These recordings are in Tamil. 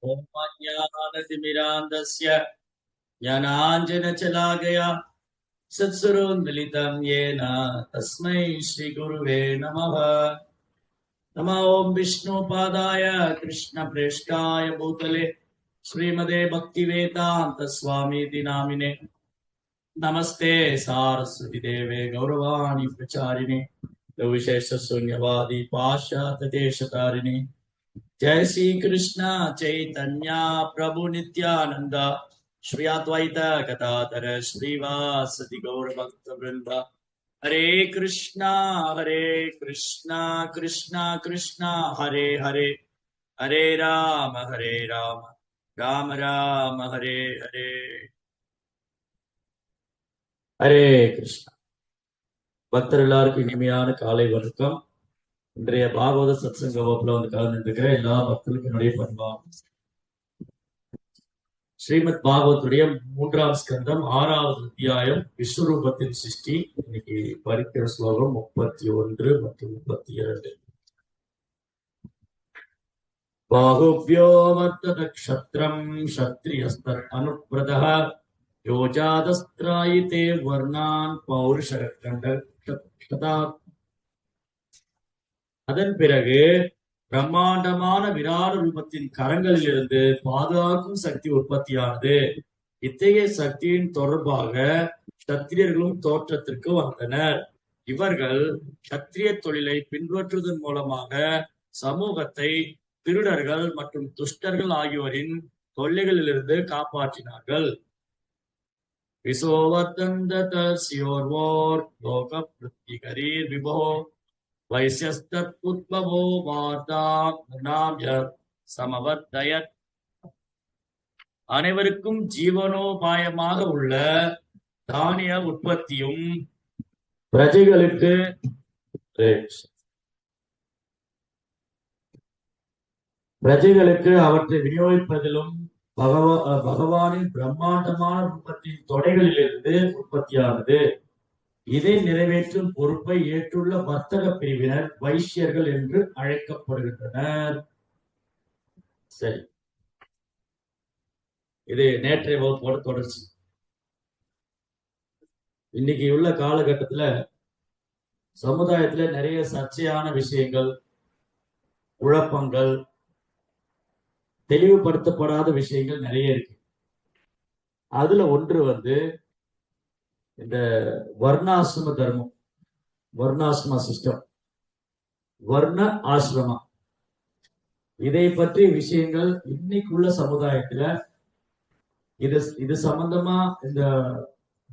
ॐ अज्ञानतिमिरान्धस्य ज्ञानाञ्जनशलाकया सत्सुरोन्मिलितं येन तस्मै श्रीगुरुवे नमः। नमो ॐ विष्णुपादाय कृष्णप्रेष्ठाय भूतले श्रीमते भक्तिवेदान्त स्वामीति नामिने नमस्ते सारस्वती देवे गौरवाणी प्रचारिणे विशेष शून्यवादी पाश्चात्य देशतारिणे जय श्री कृष्ण चैतन्य प्रभु नित्यानंद श्री अद्वैत गदाधर श्रीवासदि गौर भक्त वृंद हरे कृष्णा कृष्णा कृष्णा हरे हरे हरे राम राम राम हरे हरे हरे कृष्णा பக்தர் எல்லாருக்கும் இனிமையான காலை வணக்கம். இன்றைய பாகவத சத்சங்க வகுப்புல வந்து கலந்துருக்கிற எல்லா பக்தர்களுக்கும் என்னுடைய பண்பாம். ஸ்ரீமத் பாகவத்துடைய 3ஆம் ஸ்கந்தம் 6வது அத்தியாயம் விஸ்வரூபத்தின் சிருஷ்டி. இன்னைக்கு படிக்கிற ஸ்லோகம் 31 மற்றும் 32. பாகுப்யோ வர்த்தத க்ஷத்ரம் க்ஷத்ரியஸ்தத் அனுப்ரதஹ யோஜாதஸ்த்ராயிதே வர்ணான் பௌருஷரக்கண்ட. அதன் பிறகு பிரம்மாண்டமான விராட ரூபத்தின் கரங்களில் இருந்து பாதுகாக்கும் சக்தி உற்பத்தியானது. இத்தகைய சக்தியின் தொடர்பாக சத்திரியர்களும் தோற்றத்திற்கு வந்தனர். இவர்கள் சத்திரிய தொழிலை பின்பற்றுவதன் மூலமாக சமூகத்தை திருடர்கள் மற்றும் துஷ்டர்கள் ஆகியோரின் தொல்லைகளிலிருந்து காப்பாற்றினார்கள். விசோவர்தந்ததஸ்யோர்வோர் லோக ப்ருத்திகரீர் விபோ வைஸ்யஸ்தத் உத்பவோ வார்தாம் நாம்ய சமவர்தயத். அனைவருக்கும் ஜீவனோபாயமாக உள்ள தானிய உற்பத்தியும் பிரஜைகளுக்கு அவற்றை விநியோகிப்பதிலும் பகவானின் பிரம்மாண்டமான ரூபத்தின் தொடைகளிலிருந்து உற்பத்தியானது. இதை நிறைவேற்றும் பொறுப்பை ஏற்றுள்ள வர்த்தக பிரிவினர் வைஷ்யர்கள் என்று அழைக்கப்படுகின்றனர். சரி, இது நேற்றைய வகுப்போட தொடர்ச்சி. இன்னைக்கு உள்ள காலகட்டத்துல சமுதாயத்துல நிறைய சர்ச்சையான விஷயங்கள், குழப்பங்கள், தெளிவுபடுத்தப்படாத விஷயங்கள் நிறைய இருக்கு. அதுல ஒன்று வந்து இந்த வர்ணாசிரம தர்மம், வர்ணாசிரம சிஸ்டம், வர்ண ஆசிரமம், இதை பற்றிய விஷயங்கள் இன்னைக்குள்ள சமுதாயத்துல இது சம்பந்தமா இந்த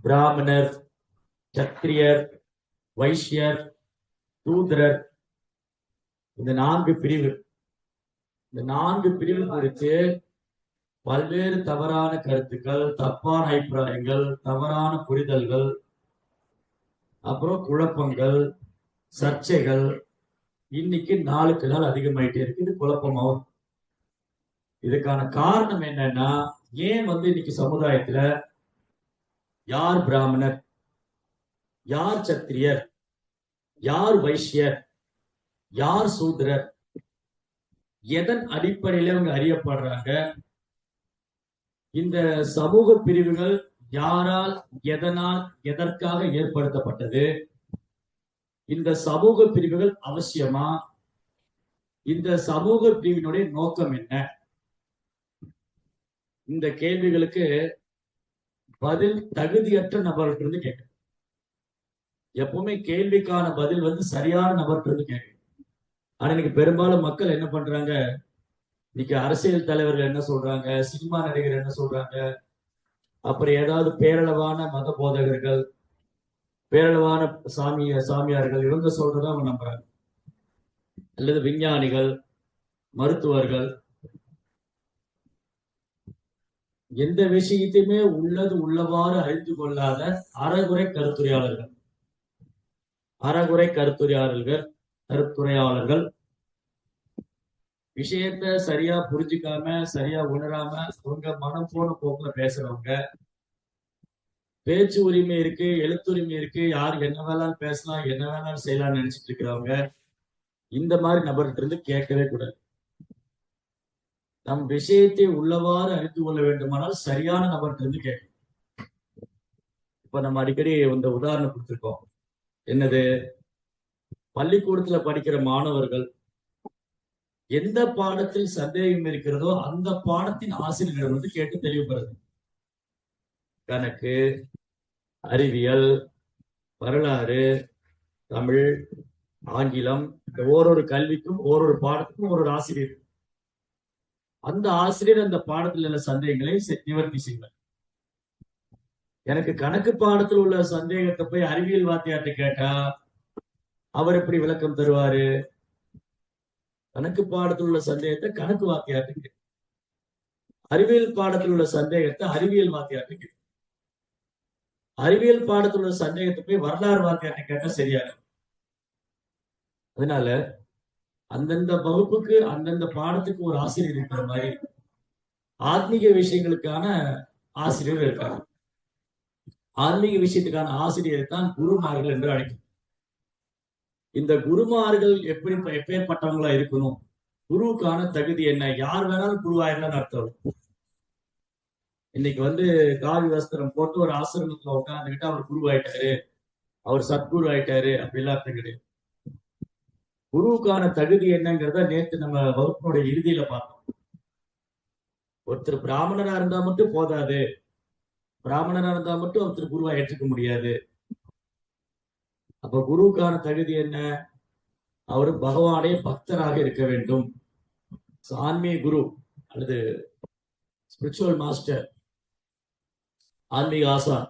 பிராமணர், சத்திரியர், வைஷ்யர், சூத்ரர், இந்த 4 பிரிவு, இந்த 4 பிரிவு குறித்து பல்வேறு தவறான கருத்துக்கள், தப்பான அபிப்பிராயங்கள், தவறான புரிதல்கள், அப்புறம் குழப்பங்கள், சர்ச்சைகள் இன்னைக்கு நாளுக்கு நாள் அதிகமாயிட்டே இருக்கு. இது குழப்பமாகும். இதுக்கான காரணம் என்னன்னா, ஏன் வந்து இன்னைக்கு சமுதாயத்துல யார் பிராமணர், யார் சத்திரியர், யார் வைஷ்யர், யார் சூத்ரர், எதன் அடிப்படையில அவங்க அறியப்படுறாங்க, இந்த சமூக பிரிவுகள் யாரால், எதனால், எதற்காக ஏற்படுத்தப்பட்டது, இந்த சமூக பிரிவுகள் அவசியமா, இந்த சமூக பிரிவினுடைய நோக்கம் என்ன, இந்த கேள்விகளுக்கு பதில் தகுதியற்ற நபர்கிட்ட இருந்து கேட்கணும். எப்பவுமே கேள்விக்கான பதில் வந்து சரியான நபர்கிட்ட இருந்து கேட்கணும். ஆனா இன்னைக்கு பெரும்பாலும் மக்கள் என்ன பண்றாங்க, இன்னைக்கு அரசியல் தலைவர்கள் என்ன சொல்றாங்க, சினிமா நடிகர் என்ன சொல்றாங்க, அப்புறம் ஏதாவது பேரளவான மத போதகர்கள், பேரளவான சாமியார்கள் இவங்க சொல்றதா அவங்க நம்புறாங்க. அல்லது விஞ்ஞானிகள், மருத்துவர்கள், எந்த விஷயத்தையுமே உள்ளது உள்ளவாறு அறிந்து கொள்ளாத அறகுறை கருத்துரையாளர்கள், விஷயத்த சரியா புரிஞ்சுக்காம, சரியா உணராம, அவங்க மனம் போன போக்குல பேசுறவங்க, பேச்சு உரிமை இருக்கு, எழுத்துரிமை இருக்கு, யாரு என்ன வேணாலும் பேசலாம், என்ன வேணாலும் செய்யலாம்னு நினைச்சிட்டு இருக்கிறவங்க, இந்த மாதிரி நபர்கிட்ட இருந்து கேட்கவே கூடாது. நம் விஷயத்தை உள்ளவாறு அறிந்து கொள்ள வேண்டுமானால் சரியான நபர்கிட்ட கேட்கணும். இப்ப நம்ம அடிக்கடி இந்த உதாரணம் கொடுத்திருக்கோம். என்னது? பள்ளிக்கூடத்துல படிக்கிற மாணவர்கள் எந்த பாடத்தில் சந்தேகம் இருக்கிறதோ அந்த பாடத்தின் ஆசிரியர்கள் வந்து கேட்டு தெளிவுபடுறது. கணக்கு, அறிவியல், வரலாறு, தமிழ், ஆங்கிலம், இந்த ஓரொரு கல்விக்கும் ஓரொரு பாடத்துக்கும் ஒரு ஆசிரியர். அந்த ஆசிரியர் அந்த பாடத்தில் உள்ள சந்தேகங்களை நிவர்த்தி செய்வார். எனக்கு கணக்கு பாடத்தில் உள்ள சந்தேகத்தை போய் அறிவியல் வாத்தியார்ட்ட கேட்டா அவர் எப்படி விளக்கம் தருவாரு? கணக்கு பாடத்தில் உள்ள சந்தேகத்தை கணக்கு வாத்தியார்ட்ட கேட்க, அறிவியல் பாடத்தில் உள்ள சந்தேகத்தை அறிவியல் வாத்தியார்ட்ட கேட்க, அறிவியல் பாடத்தில் உள்ள சந்தேகத்தை போய் வரலாறு வாத்தியார்ட்ட கேட்டா சரியாக. அதனால அந்தந்த வகுப்புக்கு அந்தந்த பாடத்துக்கு ஒரு ஆசிரியர் இருக்கிற மாதிரி ஆத்மீக விஷயங்களுக்கான ஆசிரியர் இருக்காங்க. ஆன்மீக விஷயத்துக்கான ஆசிரியரை தான் குருமார்கள் என்று அழைக்கும். இந்த குருமார்கள் எப்படி எப்பேற்பட்டவங்களா இருக்கணும்? குருவுக்கான தகுதி என்ன? யார் வேணாலும் குருவாயிரலாம்னு அர்த்தம். இன்னைக்கு வந்து காவி வஸ்திரம் போட்டு ஒரு ஆசிரமத்துல உட்காந்துக்கிட்டு அவர் குருவாயிட்டாரு, அவர் சத்குரு ஆயிட்டாரு அப்படிலாம் அர்த்தம் கிடையாது. குருவுக்கான தகுதி என்னங்கிறத நேற்று நம்ம வகுப்பினுடைய இறுதியில பார்த்தோம். ஒருத்தர் பிராமணரா இருந்தா மட்டும் போதாது, பிராமணரா இருந்தா மட்டும் ஒருத்தர் குருவா ஏற்றுக்க முடியாது. அப்ப குருவுக்கான தகுதி என்ன? அவர் பகவானே பக்தராக இருக்க வேண்டும். ஆன்மீக குரு அல்லது ஸ்பிரிச்சுவல் மாஸ்டர், ஆன்மீக ஆசான்,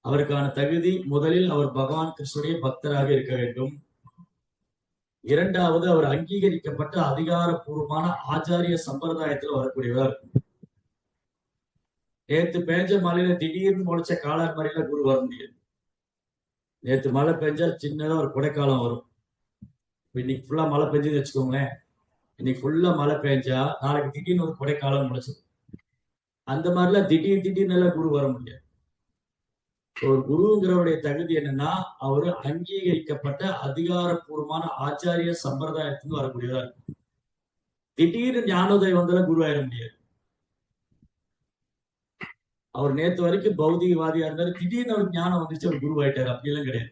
அவருக்கான தகுதி முதலில் அவர் பகவான் கிருஷ்ணனுடைய பக்தராக இருக்க வேண்டும். இரண்டாவது, அவர் அங்கீகரிக்கப்பட்ட அதிகாரப்பூர்வமான ஆச்சாரிய சம்பிரதாயத்தில் வரக்கூடியவர். நேற்று பெஞ்ச மழையில திடீர்னு முளைச்ச காளான் மாதிரில குரு வர முடியாது. நேற்று மழை பெஞ்சா சின்னதா ஒரு கொடைக்காலம் வரும். இன்னைக்கு ஃபுல்லா மழை பெஞ்சதுன்னு வச்சுக்கோங்களேன். இன்னைக்கு ஃபுல்லா மழை பெஞ்சா நாளைக்கு திடீர்னு ஒரு கொடைக்காலம் முளைச்சிடும். அந்த மாதிரிலாம் திடீர்னு குரு வர முடியாது. ஒரு குருங்கிறவருடைய தகுதி என்னன்னா, அவரு அங்கீகரிக்கப்பட்ட அதிகாரப்பூர்வமான ஆச்சாரிய சம்பிரதாயத்துக்கு வரக்கூடியதா. திடீர்னு ஞானோதயம் வந்தாலும் குரு ஆயிட முடியாது. அவர் நேற்று வரைக்கும் பௌதிகவாதியா இருந்தாரு, திடீர்னு அவருக்கு ஞானம் வந்துச்சு, அவர் குரு ஆயிட்டாரு. அப்படிலாம் கிடையாது.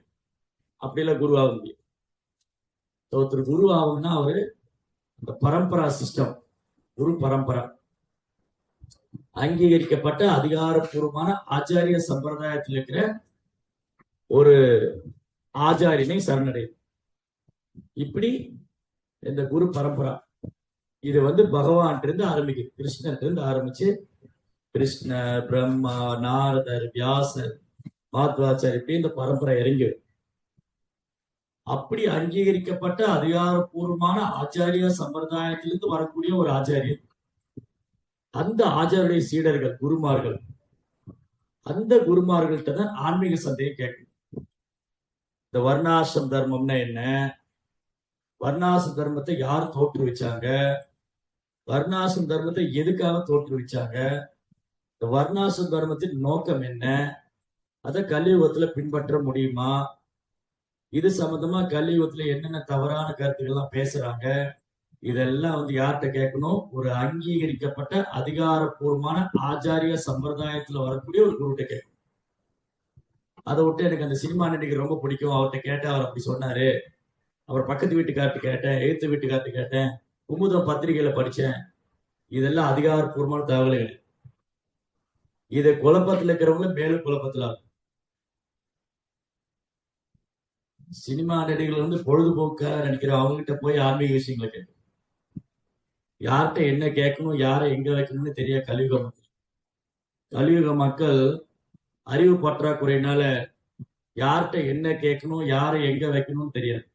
அப்படியெல்லாம் குரு ஆக முடியாது. ஒருத்தர் குரு ஆகும்னா அவரு இந்த பரம்பரா சிஸ்டம், குரு பரம்பரா, அங்கீகரிக்கப்பட்ட அதிகாரப்பூர்வமான ஆச்சாரிய சம்பிரதாயத்தில் இருக்கிற ஒரு ஆச்சாரியனை சரணடை. இப்படி இந்த குரு பரம்பரா இது வந்து பகவான் இருந்து ஆரம்பிக்குது. கிருஷ்ணன் இருந்து ஆரம்பிச்சு கிருஷ்ணர், பிரம்மா, நாரதர், வியாசர், மாத்வாச்சாரி, இப்படி இந்த பரம்பரை இறங்கி. அப்படி அங்கீகரிக்கப்பட்ட அதிகாரப்பூர்வமான ஆச்சாரிய சம்பிரதாயத்திலிருந்து வரக்கூடிய ஒரு ஆச்சாரியர், அந்த ஆச்சாரிய சீடர்கள் குருமார்கள், அந்த குருமார்கள்ட்ட தான் ஆன்மீக சந்தேகம் கேட்கணும். இந்த வர்ணாசிரம் தர்மம்னா என்ன? வர்ணாசிரம் தர்மத்தை யார் தோற்றுவிச்சாங்க? வர்ணாசிரம் தர்மத்தை எதுக்காக தோற்றுவிச்சாங்க? இந்த வர்ணாசிரம் தர்மத்தின் நோக்கம் என்ன? அதை கலியுகத்துல பின்பற்ற முடியுமா? இது சம்பந்தமா கலியுகத்துல என்னென்ன தவறான கருத்துக்கள்லாம் பேசுறாங்க? இதெல்லாம் வந்து யார்கிட்ட கேட்கணும்? ஒரு அங்கீகரிக்கப்பட்ட அதிகாரப்பூர்வமான ஆச்சாரிய சம்பிரதாயத்துல வரக்கூடிய ஒரு குருட்ட கேட்கணும். அதை விட்டு எனக்கு அந்த சினிமா நடிகர் ரொம்ப பிடிக்கும், அவர்கிட்ட கேட்டேன், அவர் அப்படி சொன்னாரு, அவர் பக்கத்து வீட்டுக்கார்ட்டு கேட்டேன், எழுத்து வீட்டுக்கார்ட்டு கேட்டேன், குமுதம் பத்திரிகையில படிச்சேன், இதெல்லாம் அதிகாரப்பூர்வமான தகவல்கள். இதை குழப்பத்தில் இருக்கிறவங்க மேலும் குழப்பத்துல. சினிமா நடிகர்கள் வந்து பொழுதுபோக்காக நடிக்கிற அவங்க கிட்ட போய் ஆன்மீக விஷயங்களை கேட்கணும். யார்கிட்ட என்ன கேட்கணும், யாரை எங்க வைக்கணும்னு தெரிய கலியுகம். கலியுக மக்கள் அறிவு பற்றாக்குறையினால யார்கிட்ட என்ன கேட்கணும், யாரை எங்க வைக்கணும்னு தெரியாது.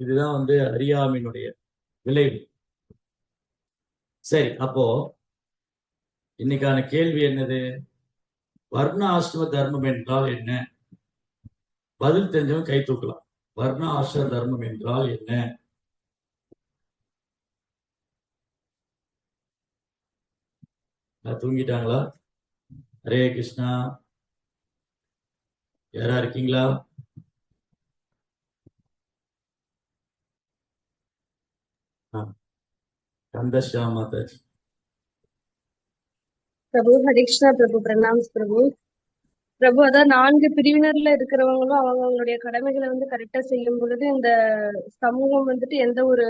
இதுதான் வந்து அறியாமையினுடைய விளைவு. சரி, அப்போ இன்னைக்கான கேள்வி என்னது? வர்ண ஆசிரம தர்மம் என்றால் என்ன? பதில் தெரிஞ்சவன் கை தூக்கலாம். வர்ண ஆசிரம தர்மம் என்றால் என்ன? தூங்கிட்டாங்களா? ஹரே கிருஷ்ணா. யாரா இருக்கீங்களா? கந்தஷ்யாம் மாதாஜி. பிரபு ஹரே கிருஷ்ணா பிரபு. பிரணாம்ஸ் பிரபு. பிரபு அதான் 4 பிரிவினர்ல இருக்கிறவங்களும் அவங்களுடைய கடமைகளை கரெக்டா செய்யும் பொழுது இந்த சமூகம் எந்த ஒரு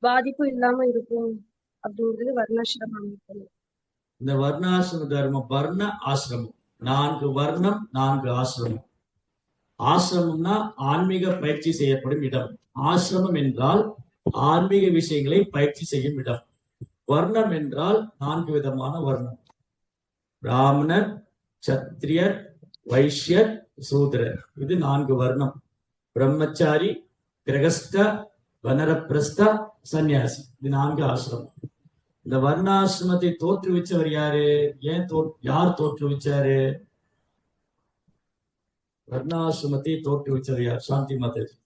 பாதிப்பும் இல்லாம இருக்கும் அப்படிங்கிறது வர்ணாசிரமம் அமைப்பு. இந்த வர்ணாசிரம தர்மம், வர்ண ஆசிரமம், 4 வர்ணம் 4 ஆசிரமம். ஆசிரமம்னா ஆன்மீக பயிற்சி செய்யப்படும் இடம். ஆசிரமம் என்றால் ஆன்மீக விஷயங்களை பயிற்சி செய்யும் இடம். வர்ணம் என்றால் 4 விதமான வர்ணம். பிராமணர், சத்திரியர், வைஷ்யர், சூத்திரர். இது 4 வர்ணம். பிரம்மச்சாரி, கிரகஸ்த, வனரப்பிரஸ்த, சன்னியாசி. இது 4 ஆசிரமம். இந்த வர்ணாசிரமத்தை தோற்றுவிச்சவர் யாரு? யார் தோற்றுவிச்சாரு? வர்ணாசிரமத்தை தோற்றுவிச்சவர் யார்? சாந்தி மாதாஜி.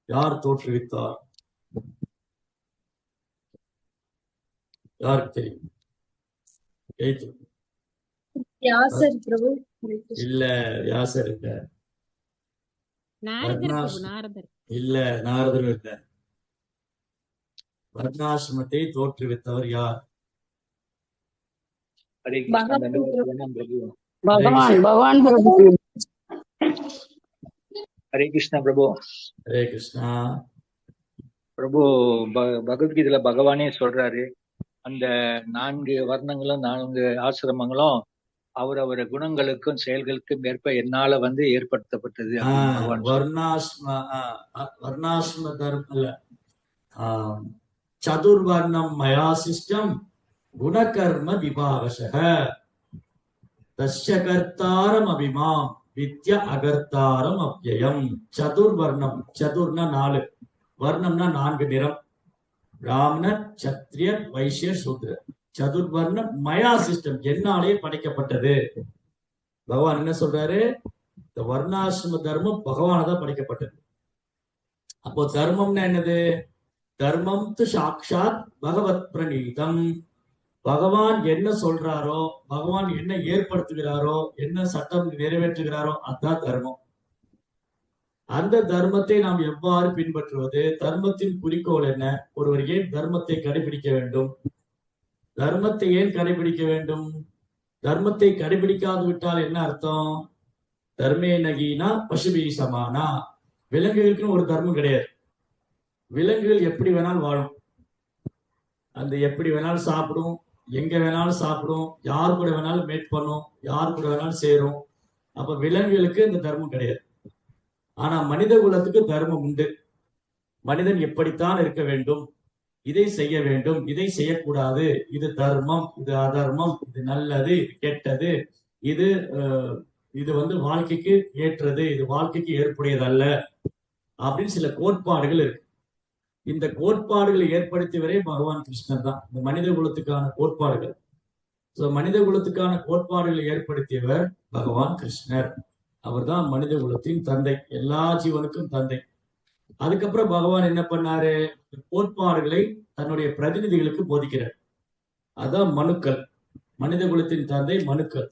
யார் தோற்றுவித்தார்? யாருக்கு தெரியும்? வியாசர் பிரபு. இல்ல, வியாசர் இல்ல. இல்ல, நாரதர் இல்ல. வர்ணாசிரமத்தை தோற்றுவித்தவர் யார்? பகவான் பிரபு. ஹரே கிருஷ்ணா பிரபு. ஹரே கிருஷ்ணா பிரபு. பகவத்கீதையில பகவானே சொல்றாரு, அந்த 4 வர்ணங்களும் 4 ஆசிரமங்களும் அவரவர குணங்களுக்கும் செயல்களுக்கும் ஏற்ப என்னால ஏற்படுத்தப்பட்டது. வர்ணாசிரம தர்மம் இல்ல, சதுர்வர்ணம் மயா சிஷ்டம் குணகர்ம விபாவசக தஸ்ய கர்த்தாரம் அபிமாம் வித்ய அகர்த்தாரம் அவ்யயம். சதுர்வர்ணம், சதுர்னா 4, வர்ணம்னா 4 நிறம். பிராமணர், சத்திரியர், வைஷ்யர், சூத்ரர். சதுர்வர்ணம் மயா சிஸ்டம், என்னாலே படைக்கப்பட்டது. பகவான் என்ன சொல்றாரு? இந்த வர்ணாசிரம தர்மம் பகவானதான் படைக்கப்பட்டது. அப்போ தர்மம்னா என்னது? தர்மம் து சாக்ஷாத் பகவத் பிரணீதம். பகவான் என்ன சொல்றாரோ, பகவான் என்ன ஏற்படுத்துகிறாரோ, என்ன சட்டம் நிறைவேற்றுகிறாரோ அதுதான் தர்மம். அந்த தர்மத்தை நாம் எவ்வாறு பின்பற்றுவது? தர்மத்தின் குறிக்கோள் என்ன? ஒருவர் ஏன் தர்மத்தை கடைபிடிக்க வேண்டும்? தர்மத்தை ஏன் கடைபிடிக்க வேண்டும்? தர்மத்தை கடைபிடிக்காது விட்டால் என்ன அர்த்தம்? தர்மே நகீனா பசுபி சமானா. விலங்குகளுக்குன்னு ஒரு தர்மம் கிடையாது. விலங்குகள் எப்படி வேணாலும் வாழும், அந்த எப்படி வேணாலும் சாப்பிடும், எங்க வேணாலும் சாப்பிடும், யார் கூட வேணாலும் மேட் பண்ணும், யார் கூட வேணாலும் சேரும். அப்ப விலங்குகளுக்கு இந்த தர்மம் கிடையாது. ஆனா மனித குலத்துக்கு தர்மம் உண்டு. மனிதன் எப்படித்தான் இருக்க வேண்டும், இதை செய்ய வேண்டும், இதை செய்யக்கூடாது, இது தர்மம், இது அதர்மம், இது நல்லது, இது கெட்டது, இது இது வாழ்க்கைக்கு ஏற்றது, இது வாழ்க்கைக்கு ஏற்புடையதல்ல அப்படின்னு சில கோட்பாடுகள் இருக்கு. இந்த கோட்பாடுகளை ஏற்படுத்தியவரே பகவான் கிருஷ்ணர் தான். இந்த மனித குலத்துக்கான கோட்பாடுகள், மனித குலத்துக்கான கோட்பாடுகளை ஏற்படுத்தியவர் பகவான் கிருஷ்ணர். அவர் தான் மனித குலத்தின் தந்தை, எல்லா ஜீவனுக்கும் தந்தை. அதுக்கப்புறம் பகவான் என்ன பண்ணாரு? கோட்பாடுகளை தன்னுடைய பிரதிநிதிகளுக்கு போதிக்கிறார். அதான் மனுக்கள். மனித குலத்தின் தந்தை மனுக்கள்.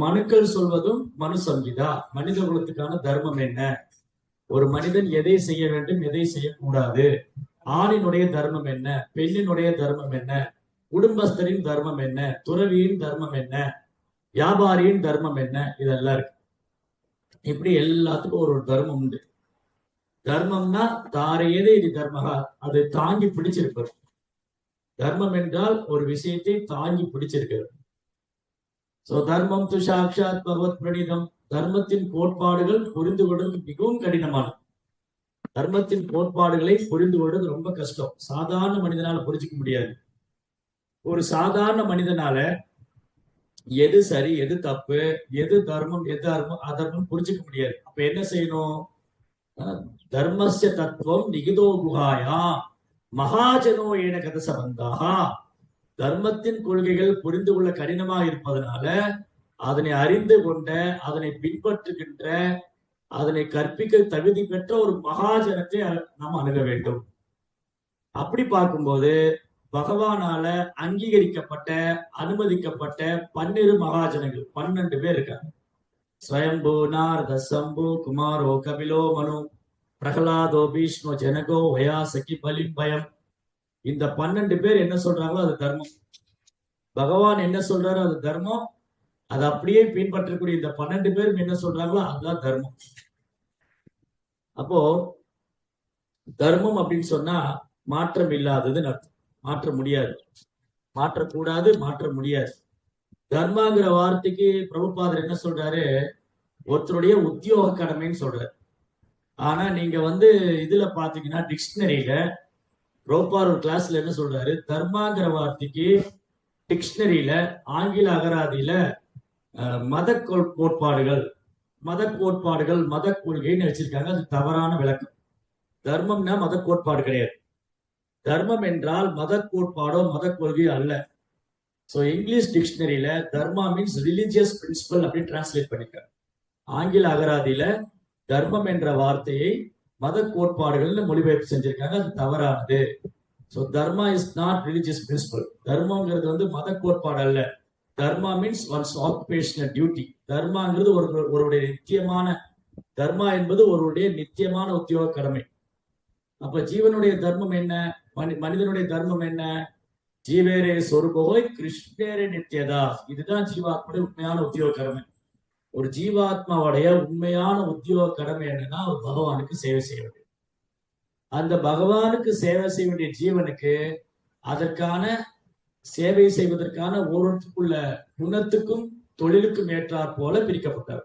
மனுக்கள் சொல்வதும் மனு சங்கீதா. மனித குலத்துக்கான தர்மம் என்ன, ஒரு மனிதன் எதை செய்ய வேண்டும், எதை செய்யக்கூடாது, ஆணினுடைய தர்மம் என்ன, பெண்ணினுடைய தர்மம் என்ன, குடும்பஸ்தரின் தர்மம் என்ன, துறவியின் தர்மம் என்ன, வியாபாரியின் தர்மம் என்ன, இதெல்லாம் இருக்கு. இப்படி எல்லாத்துக்கும் ஒரு தர்மம் உண்டு. தர்மம்னா தாரையதே இது தர்மகா, அதை தாங்கி பிடிச்சிருப்பது. தர்மம் என்றால் ஒரு விஷயத்தை தாங்கி பிடிச்சிருக்கிறது. தர்மம் து சாக்ஷாத் பகவத் பிரணீதம். தர்மத்தின் கோட்பாடுகள் புரிந்து கொள்வது மிகவும் கடினமானது. தர்மத்தின் கோட்பாடுகளை புரிந்து கொள்வது ரொம்ப கஷ்டம். சாதாரண மனிதனால புரிஞ்சுக்க முடியாது. ஒரு சாதாரண மனிதனால எது சரி, எது தப்பு, எது தர்மம், எது அதர்மம் புரிஞ்சுக்க முடியாது. அப்ப என்ன செய்யணும்? தர்மஸ்ய தத்துவம் நிகிதோ குஹாயா மகாஜனோ ஏன கத சம்பந்தா. தர்மத்தின் கொள்கைகள் புரிந்து கொள்ள கடினமாக இருப்பதனால அதனை அறிந்து கொண்ட, அதனை பின்பற்றுகின்ற, அதனை கற்பிக்க தகுதி பெற்ற ஒரு மகாஜனத்தை நாம் அணுக வேண்டும். அப்படி பார்க்கும்போது பகவானால அங்கீகரிக்கப்பட்ட, அனுமதிக்கப்பட்ட 12 மகாஜனங்கள், 12 பேர் இருக்காங்க. ஸ்வயம்பு, நாரத, சம்பு, குமாரோ, கபிலோ, மனு, பிரகலாதோ பீஷ்மோ ஜனகோ வயாசகி பலிம் பயம். இந்த 12 பேர் என்ன சொல்றாங்களோ அது தர்மம். பகவான் என்ன சொல்றாரோ அது தர்மம். அதை அப்படியே பின்பற்றக்கூடிய இந்த 12 பேரும் என்ன சொல்றாங்களோ அதுதான் தர்மம். அப்போ தர்மம் அப்படின்னு சொன்னா மாற்றம் இல்லாததுன்னு அர்த்தம். மாற்ற முடியாது, மாற்றக்கூடாது, மாற்ற முடியாது. தர்மாங்கிற வார்த்தைக்கு பிரபுபாதர் என்ன சொல்றாரு, ஒருத்தருடைய உத்தியோக கடமைன்னு சொல்றாரு. ஆனா நீங்க இதுல பாத்தீங்கன்னா டிக்ஷனரியில பிரபுபாதர் ஒரு கிளாஸ்ல என்ன சொல்றாரு, தர்மாங்கிற வார்த்தைக்கு டிக்ஷனரியில ஆங்கில அகராதியில மத கோட்பாடுகள், மத கொள்கைன்னு வச்சிருக்காங்க. அது தவறான விளக்கம். தர்மம்னா மத கோட்பாடு கிடையாது. தர்மம் என்றால் மத கோட்பாடோ மத கொள்கையோ அல்ல. சோ இங்கிலீஷ் டிக்ஷனரியில தர்மா மீன்ஸ் ரிலிஜியஸ் பிரின்சிபல் அப்படின்னு டிரான்ஸ்லேட் பண்ணிருக்காங்க. ஆங்கில அகராதியில தர்மம் என்ற வார்த்தையை மத கோட்பாடுகள்னு மொழிபெயர்ப்பு செஞ்சிருக்காங்க. அது தவறானது. So dharma is not religious principle. தர்மங்கிறது மத கோட்பாடு அல்ல. Dharma means one's occupational duty. தர்மாங்கிறது ஒருவருடைய நித்தியமான, தர்மா என்பது ஒருவருடைய நித்தியமான உத்தியோக கடமை. அப்ப ஜீவனுடைய தர்மம் என்ன, மனிதனுடைய தர்மம் என்ன? ஜீவேரே சொருபோய் கிருஷ்ணேரே நித்தியதா. இதுதான் ஜீவாத்மாவுடைய உண்மையான உத்தியோக கடமை. ஒரு ஜீவாத்மாவுடைய உண்மையான உத்தியோக கடமை என்னன்னா பகவானுக்கு சேவை செய்ய வேண்டும். அந்த பகவானுக்கு சேவை செய்ய வேண்டிய ஜீவனுக்கு அதற்கான சேவை செய்வதற்கான ஒவ்வொருக்குள்ள குணத்துக்கும் தொழிலுக்கும் ஏற்றாற் போல பிரிக்கப்பட்டார்.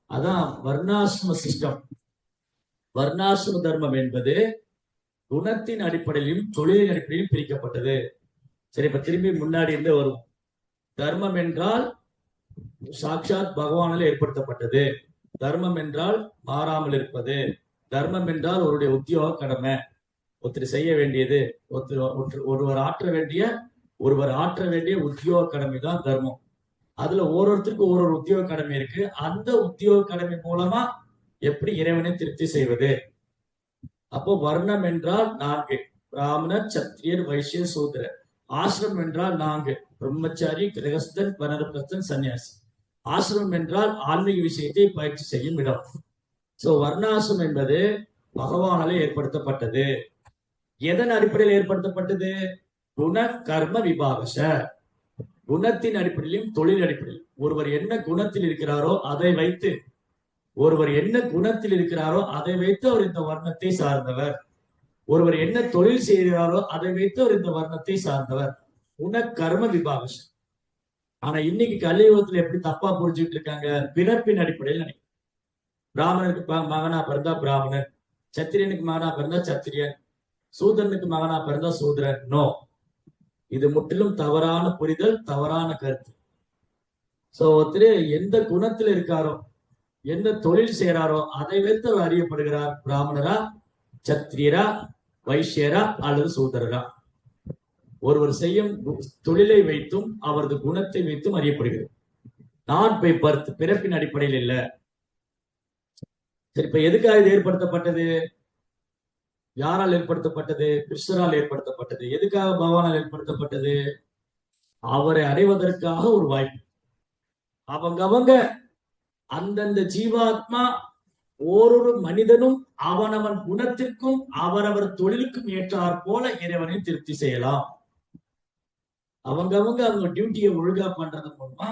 அதான் வர்ணாசிரம சிஸ்டம். வர்ணாசிரம தர்மம் என்பது குணத்தின் அடிப்படையிலும் தொழிலின் அடிப்படையிலும் பிரிக்கப்பட்டது. சரி, இப்ப திரும்பி முன்னாடி இருந்து வரும். தர்மம் என்றால் சாட்சாத் பகவானால் ஏற்படுத்தப்பட்டது. தர்மம் என்றால் மாறாமல் இருப்பது. தர்மம் என்றால் ஒருடைய உத்தியோக கடமை, ஒருத்தர் செய்ய வேண்டியது, ஒருவர் ஆற்ற வேண்டிய உத்தியோக கடமை தான் தர்மம். அதுல ஒவ்வொருத்தருக்கும் ஒரு உத்தியோக கடமை இருக்கு. அந்த உத்தியோக கடமை மூலமா எப்படி இறைவனை திருப்தி செய்வது. அப்போ வர்ணம் என்றால் 4: பிராமணர், சத்திரியர், வைசியர், சூத்திரர். ஆசிரமம் என்றால் 4: பிரம்மச்சாரி, கிரகஸ்தன், வனரஸ்தன், சன்னியாசி. ஆசிரமம் என்றால் ஆன்மீக விஷயத்தை பயிற்சி செய்யும் இடம். சோ வர்ணாசிரமம் என்பது பகவானாலே ஏற்படுத்தப்பட்டது. எதன் அடிப்படையில் ஏற்படுத்தப்பட்டது? குண கர்ம விபாகச. குணத்தின் அடிப்படையிலும் தொழில் அடிப்படையில். ஒருவர் என்ன குணத்தில் இருக்கிறாரோ அதை வைத்து அவர் இந்த வர்ணத்தை சார்ந்தவர். ஒருவர் என்ன தொழில் செய்கிறாரோ அதை வைத்து அவர் இந்த வர்ணத்தை சார்ந்தவர். குண கர்ம விபாகசம். ஆனா இன்னைக்கு கலியுகத்துல எப்படி தப்பா புரிஞ்சுட்டு இருக்காங்க, பிறப்பின் அடிப்படையில் நினைக்கிறேன். பிராமணனுக்கு மகனா பிறந்தா பிராமணன், சத்திரியனுக்கு மகனா பிறந்தா சத்திரியன், சூதரனுக்கு மகனா பிறந்தா சூதரன். நோ, இது முற்றிலும் தவறான புரிதல், தவறான கருத்து. சோ ஒருத்தர் எந்த குணத்தில் இருக்காரோ, எந்த தொழில் செய்யறாரோ அதை வைத்து அவர் அறியப்படுகிறார். பிராமணரா, சத்திரியரா, வைசியரா அல்லது சூதரரா. ஒருவர் செய்யும் தொழிலை வைத்தும் அவரது குணத்தை வைத்தும் அறியப்படுகிறது. நாட் பை பர்த், பிறப்பின் அடிப்படையில் இல்ல. சரி, இப்ப எதுக்காக இது ஏற்படுத்தப்பட்டது? யாரால் ஏற்படுத்தப்பட்டது? கிருஷ்ணரால் ஏற்படுத்தப்பட்டது. எதுக்காக பகவானால் ஏற்படுத்தப்பட்டது? அவரை அடைவதற்காக ஒரு வாய்ப்பு. அவங்க அந்தந்த ஜீவாத்மா ஓரொரு மனிதனும் அவனவன் குணத்திற்கும் அவரவர் தொழிலுக்கும் ஏற்றாற் போல இறைவனை திருப்தி செய்யலாம். அவங்க டியூட்டியை ஒழுங்கா பண்றது மூலமா,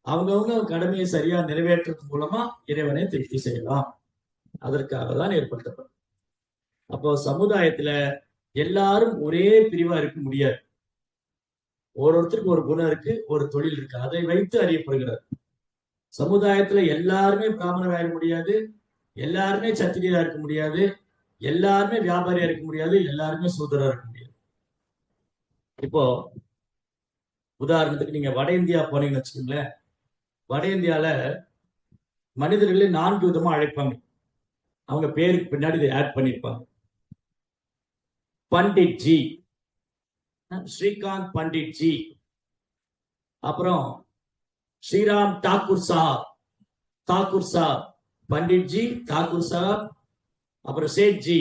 அவங்க கடமையை சரியா நிறைவேற்றது மூலமா இறைவனை திருப்தி செய்யலாம். அதற்காக தான் ஏற்படுத்தப்படும். அப்போ சமுதாயத்துல எல்லாரும் ஒரே பிரிவா இருக்க முடியாது. ஒருத்தருக்கு ஒரு குணம் இருக்கு, ஒரு தொழில் இருக்கு, அதை வைத்து அறியப்படுகிறது. சமுதாயத்துல எல்லாருமே பிராமணராக முடியாது, எல்லாருமே சத்திரியரா இருக்க முடியாது, எல்லாருமே வியாபாரியா இருக்க முடியாது, எல்லாருமே சூதரா இருக்க முடியாது. இப்போ உதாரணத்துக்கு நீங்க வட இந்தியா போனீங்கன்னு வச்சுக்கோங்களேன். வட இந்தியால மனிதர்களை 4 விதமா அழைப்பாங்க. அவங்க பேருக்கு பின்னாடி இதை ஆட் பண்ணிருப்பாங்க. பண்டிட் ஜி, ஸ்ரீகாந்த் பண்டிட் ஜி, அப்புறம் ஸ்ரீராம் தாக்கூர் சாப், பண்டிட் ஜி, தாக்கூர் சாப், அப்புறம் சேட் ஜி,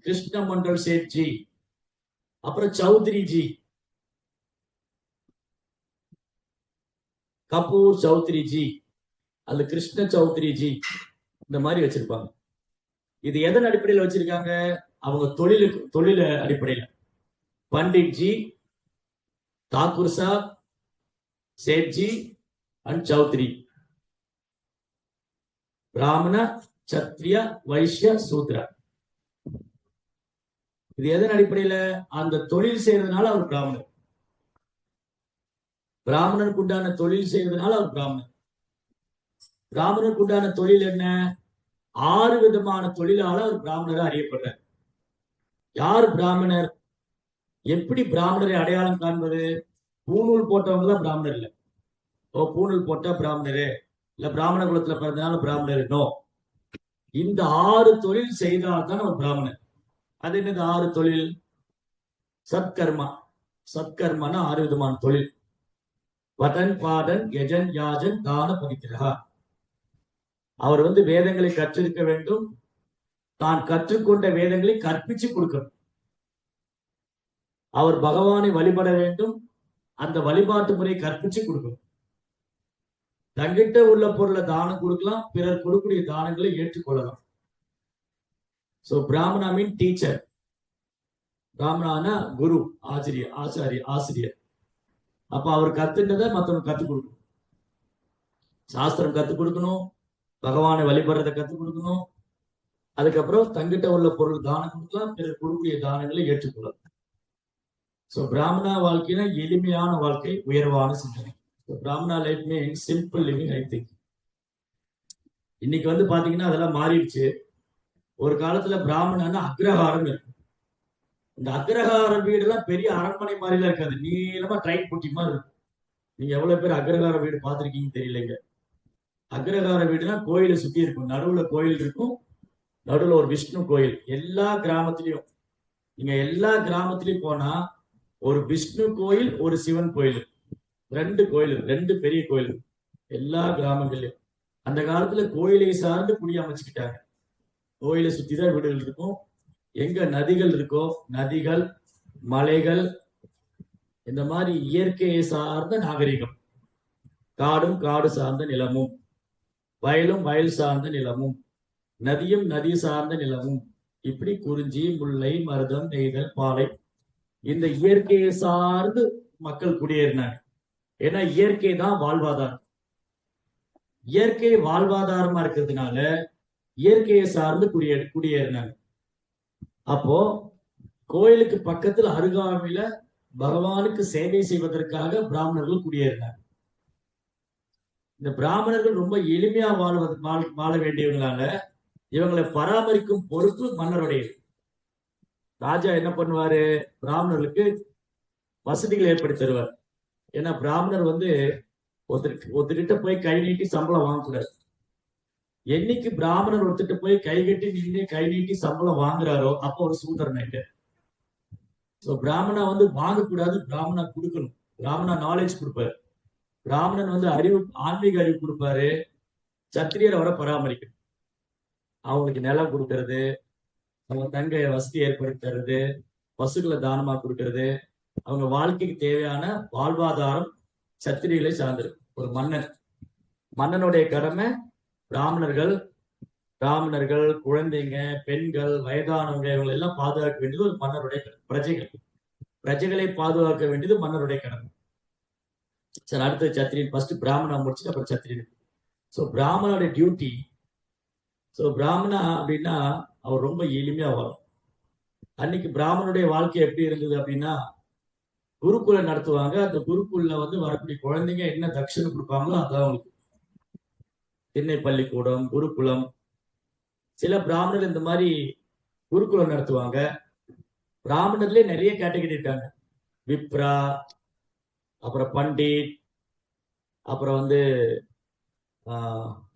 கிருஷ்ண மண்டல் சேட் ஜி, அப்புறம் சௌத்ரி ஜி, கபூர் சௌத்ரி ஜி, அல்லது கிருஷ்ண சௌத்ரி ஜி, இந்த மாதிரி வச்சிருப்பாங்க. இது எதன் அடிப்படையில் வச்சிருக்காங்க? அவங்க தொழில அடிப்படையில். பண்டிட் ஜி, தாக்கூர் சாப், சேட்ஜி அண்ட் சௌத்ரி. பிராமண, சத்ரிய, வைஷ்ய, சூத்ரா. இது எதன் அடிப்படையில? அந்த தொழில் செய்யறதுனால அவர் பிராமணர். பிராமணருக்கு உண்டான தொழில் செய்யறதுனால அவர் பிராமணர். பிராமணருக்கு உண்டான தொழில் என்ன? 6 விதமான தொழிலால அவர் பிராமணராக அறியப்படுறார். யார் பிராமணர்? எப்படி பிராமணரை அடையாளம் காண்பது? பூணூல் போட்டவங்க தான் பிராமணர் இல்ல. பூணூல் போட்டா பிராமணரு இல்ல, பிராமண குலத்துல பிறந்தனால பிராமணர். நோ. இந்த 6 தொழில் செய்தால்தான் அவர் பிராமணர். அது என்னது 6 தொழில்? சத்கர்மா. சத்கர்மானா 6 விதமான தொழில். வதன், பாடன், யஜன், யாஜன், தான, பவித்ரா. அவர் வேதங்களை கற்றிருக்க வேண்டும். தான் கற்றுக்கொண்ட வேதங்களை கற்பிச்சு கொடுக்கணும். அவர் பகவானை வழிபட வேண்டும். அந்த வழிபாட்டு முறையை கற்பிச்சு கொடுக்கணும். தங்கிட்ட உள்ள பொருளை தானம் கொடுக்கலாம், பிறர் கொடுக்கக்கூடிய தானங்களை ஏற்றுக்கொள்ளலாம். சோ பிராமணா மீன் டீச்சர். பிராமணானா குரு, ஆசிரியர். அப்ப அவர் கத்துனதை மற்றவங்க கத்துக் கொடுக்கணும். சாஸ்திரம் கத்துக் கொடுக்கணும், பகவானை வழிபடுறதை கத்துக் கொடுக்கணும். அதுக்கப்புறம் தங்கிட்ட உள்ள பொருள் தானம் கொடுக்கலாம், பிறர் கொடுக்கக்கூடிய தானங்களை ஏற்றுக்கொள்ளலாம். சோ பிராமணா வாழ்க்கைனா எளிமையான வாழ்க்கை, உயர்வான சிந்தனை. Brahmana life means simple living. I think இன்னைக்கு பாத்தீங்கன்னா அதெல்லாம் மாறிடுச்சு. ஒரு காலத்துல பிராமணன்னா அக்ரஹாரம் இருக்கு. இந்த அக்ரஹார வீடு எல்லாம் பெரிய அரண்மனை மாதிரிலாம் இருக்காது, நீளமா ட்ரைன் பூட்டி மாதிரி இருக்கும். நீங்க எவ்வளவு பேர் அக்ரஹார வீடு பார்த்திருக்கீங்கன்னு தெரியலைங்க. அக்ரஹார வீடுனா கோயிலை சுத்தி இருக்கும், நடுவுல கோயில் இருக்கும், நடுவுல ஒரு விஷ்ணு கோயில். எல்லா கிராமத்திலையும் எல்லா கிராமத்திலையும் போனா ஒரு விஷ்ணு கோயில், ஒரு சிவன் கோயில், 2 கோயில், 2 பெரிய கோயில் எல்லா கிராமங்கள்லயும். அந்த காலத்துல கோயிலை சார்ந்து குடி அமைச்சுக்கிட்டாங்க. கோயிலை சுத்திதான் வீடுகள் இருக்கும். எங்க நதிகள் இருக்கோ, நதிகள், மலைகள், இந்த மாதிரி இயற்கையை சார்ந்த நாகரிகம். காடும் காடு சார்ந்த நிலமும், வயலும் வயல் சார்ந்த நிலமும், நதியும் நதி சார்ந்த நிலமும், இப்படி குறிஞ்சி, முல்லை, மருதம், நெய்தல், பாலை, இந்த இயற்கையை சார்ந்து மக்கள் குடியேறினாங்க. ஏன்னா இயற்கை தான் வாழ்வாதாரம். இயற்கை வாழ்வாதாரமா இருக்கிறதுனால இயற்கையை சார்ந்து குடியேறினாங்க. அப்போ கோயிலுக்கு பக்கத்தில் அருகாமையில பகவானுக்கு சேவை செய்வதற்காக பிராமணர்கள் குடியேறினார். இந்த பிராமணர்கள் ரொம்ப எளிமையா வாழ வேண்டியவங்களால இவங்களை பராமரிக்கும் பொறுப்பு மன்னருடையது. ராஜா என்ன பண்ணுவாரு? பிராமணர்களுக்கு வசதிகள் ஏற்படுத்தி தருவார். ஏன்னா பிராமணர் ஒருத்தர்கிட்ட போய் கை நீட்டி சம்பளம் வாங்கக்கூடாது. என்னைக்கு பிராமணர் ஒருத்திட்டு போய் கை கட்டி நின்று கை நீட்டி சம்பளம் வாங்குறாரோ அப்போ ஒரு சூதரன் ஆயிட்டு. சோ பிராமணா வாங்கக்கூடாது, பிராமணா கொடுக்கணும். பிராமணா நாலேஜ் கொடுப்பாரு. பிராமணன் அறிவு, ஆன்மீக அறிவு கொடுப்பாரு. சத்திரியர் அவரை பராமரிக்கணும். அவங்களுக்கு நிலம் கொடுக்கறது, அவங்க தங்க வசதி ஏற்படுத்தி தர்றது, பசுக்களை தானமா கொடுக்கறது, அவங்க வாழ்க்கைக்கு தேவையான வாழ்வாதாரம் சத்திரிகளை சார்ந்திருக்கு. ஒரு மன்னனுடைய கடமை பிராமணர்கள், குழந்தைங்க, பெண்கள், வயதானவங்க, இவங்களை எல்லாம் பாதுகாக்க வேண்டியது ஒரு மன்னருடைய பிரஜைகளை பாதுகாக்க வேண்டியது மன்னருடைய கடமை. சரி, அடுத்தது சத்திரியன். ஃபர்ஸ்ட் பிராமணா முடிச்சுட்டு அப்புறம் சத்திரியன். So பிராமணோட duty. சோ பிராமணா அப்படின்னா அவர் ரொம்ப எளிமையா வரும். அன்னைக்கு பிராமணனுடைய வாழ்க்கை எப்படி இருந்தது அப்படின்னா, குருகுலம் நடத்துவாங்க. அந்த குருகுல்ல வரக்கூடிய குழந்தைங்க என்ன தட்சணை கொடுப்பாங்களோ அதான் அவங்களுக்கு. திண்ணை பள்ளிக்கூடம், குருகுலம். சில பிராமணர் இந்த மாதிரி குருகுலம் நடத்துவாங்க. பிராமணர்லயே நிறைய கேட்டகரி இருக்காங்க. விப்ரா, அப்புறம் பண்டிட், அப்புறம்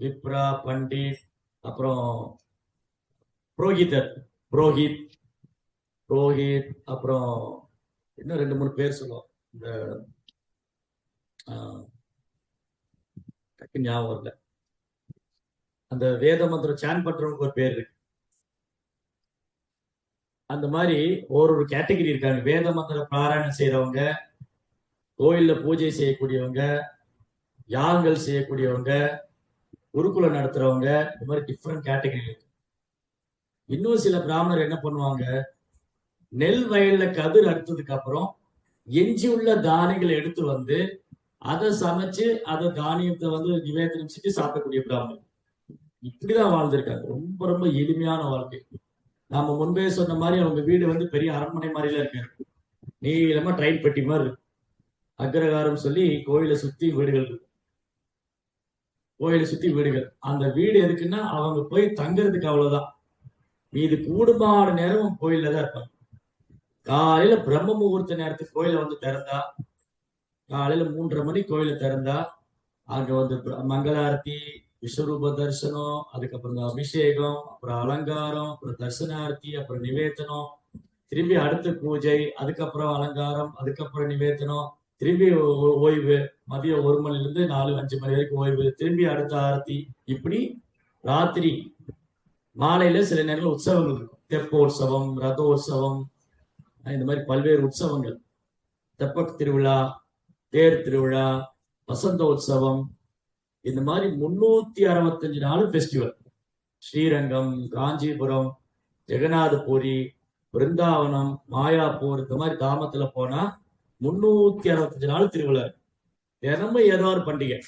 விப்ரா, பண்டிட், அப்புறம் புரோஹித், அப்புறம் இன்னும் 2-3 பேர் சொல்லுவோம். இந்த டக்கு ஞாபகம் வரல. அந்த வேத மந்திரம் சான் பண்றவங்களுக்கு ஒரு பேர் இருக்கு. அந்த மாதிரி ஒரு கேட்டகரி இருக்காங்க. வேத மந்திர பாராயணம் செய்யறவங்க, கோயில்ல பூஜை செய்யக்கூடியவங்க, யாகங்கள் செய்யக்கூடியவங்க, குருகுலம் நடத்துறவங்க, இந்த மாதிரி டிஃப்ரெண்ட் கேட்டகரி இருக்கு. இன்னும் சில பிராமணர் என்ன பண்ணுவாங்க, நெல் வயல்ல கதிர் அறுத்ததுக்கு அப்புறம் எஞ்சி உள்ள தானியங்களை எடுத்து வந்து அதை சமைச்சு அதை தானியத்தை வந்து நிவேதனம் செஞ்சு சாப்பிடக்கூடிய பிராமணர். இப்படிதான் வாழ்ந்திருக்காங்க. ரொம்ப ரொம்ப எளிமையான வாழ்க்கை. நாம முன்பே சொன்ன மாதிரி அவங்க வீடு வந்து பெரிய அரண்மனை மாதிரில இருக்காரு. நீளமா ட்ரெயின் பெட்டி மாதிரி இருக்கு. அக்ரகாரம் சொல்லி கோயிலை சுத்தி வீடுகள் இருக்கு. கோயிலை சுத்தி வீடுகள். அந்த வீடு எதுக்குன்னா அவங்க போய் தங்குறதுக்கு அவ்வளவுதான். மீது கூடுமான நேரம் கோயில்ல தான் இருப்பாங்க. காலையில பிரம்ம முகூர்த்த நேரத்துக்கு கோயில வந்து திறந்தா, காலையில 3:30 மணி கோயில திறந்தா அங்க வந்து மங்களாரத்தி, விஸ்வரூப தரிசனம், அதுக்கப்புறம் அபிஷேகம், அப்புறம் அலங்காரம், அப்புறம் தரிசனார்த்தி, அப்புறம் நிவேதனம், திரும்பி அடுத்த பூஜை, அதுக்கப்புறம் அலங்காரம், அதுக்கப்புறம் நிவேதனம், திரும்பி ஓய்வு. மதியம் 1 மணில இருந்து 4-5 மணி வரைக்கும் ஓய்வு, திரும்பி அடுத்த ஆரத்தி. இப்படி ராத்திரி மாலையில சில நேரங்கள் உற்சவங்கள் இருக்கும். தெப்போற்சவம், ரதோற்சவம், இந்த மாதிரி பல்வேறு உற்சவங்கள். தெப்ப திருவிழா, தேர் திருவிழா, வசந்த உற்சவம், இந்த மாதிரி 365 நாள் ஃபெஸ்டிவல். ஸ்ரீரங்கம், காஞ்சிபுரம், ஜெகநாதபுரி, பிருந்தாவனம், மாயாப்பூர், இந்த மாதிரி தாமத்துல போனா 365 நாள் திருவிழா. தினமும் ஏதோ ஒரு பண்டிகை.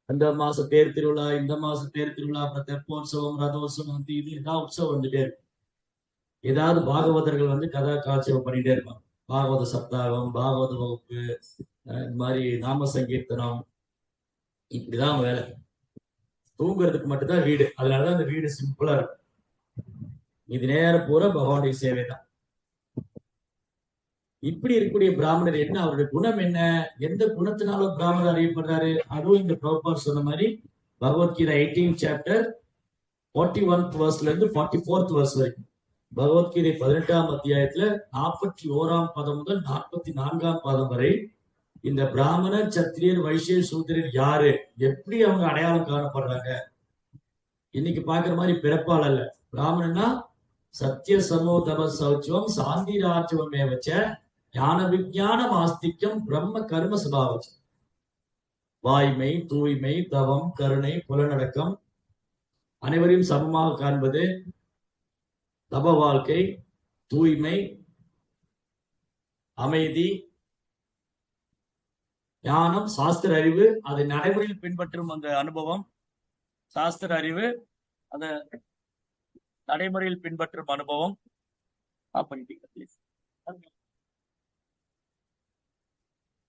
அந்த மாசம் தேர் திருவிழா, இந்த மாசம் தேர் திருவிழா, அப்புறம் தெப்போற்சவம், ரதோற்சவம், இது ஏதாவது உற்சவம் வந்துட்டே இருக்கும். ஏதாவது பாகவதர்கள் வந்து கதா காட்சியம் பண்ணிட்டே இருப்பாங்க. பாகவத சப்தாகம், பாகவத வகுப்பு, இந்த மாதிரி நாம சங்கீர்த்தனம். இப்படிதான் வேலை. தூங்குறதுக்கு மட்டும்தான் வீடு. அதனாலதான் அந்த வீடு சிம்பிளா இருக்கும். இது நேரம் பூரா பகவானுடைய சேவை தான். இப்படி இருக்கக்கூடிய பிராமணர் என்ன, அவருடைய குணம் என்ன, எந்த குணத்தினாலும் பிராமணர் அறியப்படுறாரு? அதுவும் இந்த பிரபுபாத் சொன்ன மாதிரி பகவத்கீதை 18th chapter 41th verseல இருந்து 44th verse வரைக்கும். பகவத்கீதை 18ஆம் அத்தியாயத்துல 41ஆம் பதம் முதல் 44ஆம் பதம் வரை இந்த பிராமணர், சத்திரியர், வைசியர், சூத்திரர் யாரு, எப்படி அவங்க அடையாளம் காணப்படுறாங்க. இன்னைக்கு பாக்குற மாதிரி பிறப்பால் அல்ல. பிராமணன்னா சத்திய சமோ தப சௌச்சம் சாந்தி ராஜ்யமே வச்ச ஞான விஞ்ஞானம் ஆஸ்திக்கம் பிரம்ம கர்ம சுபாவம். வாய்மை, தூய்மை, தவம், கருணை, புலனடக்கம், அனைவரையும் சமமாக காண்பது, தப வாழ்க்கை, தூய்மை, அமைதி, ஞானம், சாஸ்திர அறிவு, அதை நடைமுறையில் பின்பற்றும் அந்த அனுபவம். சாஸ்திர அறிவு, அத நடைமுறையில் பின்பற்றும் அனுபவம்.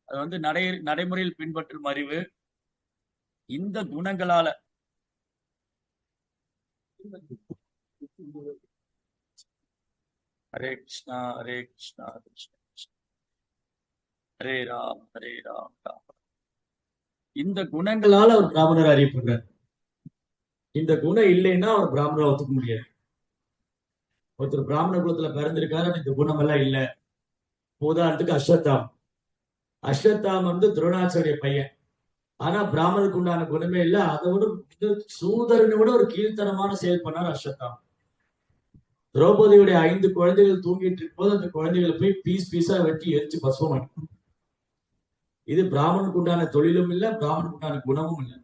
அது வந்து நடைமுறையில் பின்பற்றும் அறிவு. இந்த குணங்களால ஹரே கிருஷ்ணா ஹரே கிருஷ்ணா கிருஷ்ண கிருஷ்ணா ஹரே ராம் ஹரே ராம் ராம். இந்த குணங்களால அவர் பிராமணர் அறியப்படுறார். இந்த குணம் இல்லைன்னா அவர் பிராமணரை ஒத்துக்க முடியாது. ஒருத்தர் பிராமண குலத்துல பிறந்திருக்காரு, இந்த குணம் எல்லாம் இல்ல. உதாரணத்துக்கு அஸ்வத்தாம். அஸ்வத்தாம் வந்து துரோணாச்சாரிய பையன். ஆனா பிராமணருக்கு உண்டான குணமே இல்ல. அதை விட சூதரனை விட ஒரு கீழ்த்தரமான செயல் பண்ணார் அஸ்வத்தாம். திரௌபதியுடைய 5 குழந்தைகள் தூங்கிட்டு இருக்கும் போது அந்த குழந்தைகளை போய் பீஸா வெட்டி எரிச்சு பசுவம். இது பிராமணனுக்கு உண்டான தொழிலும் இல்ல, பிராமணனுக்கு உண்டான குணமும் இல்லை.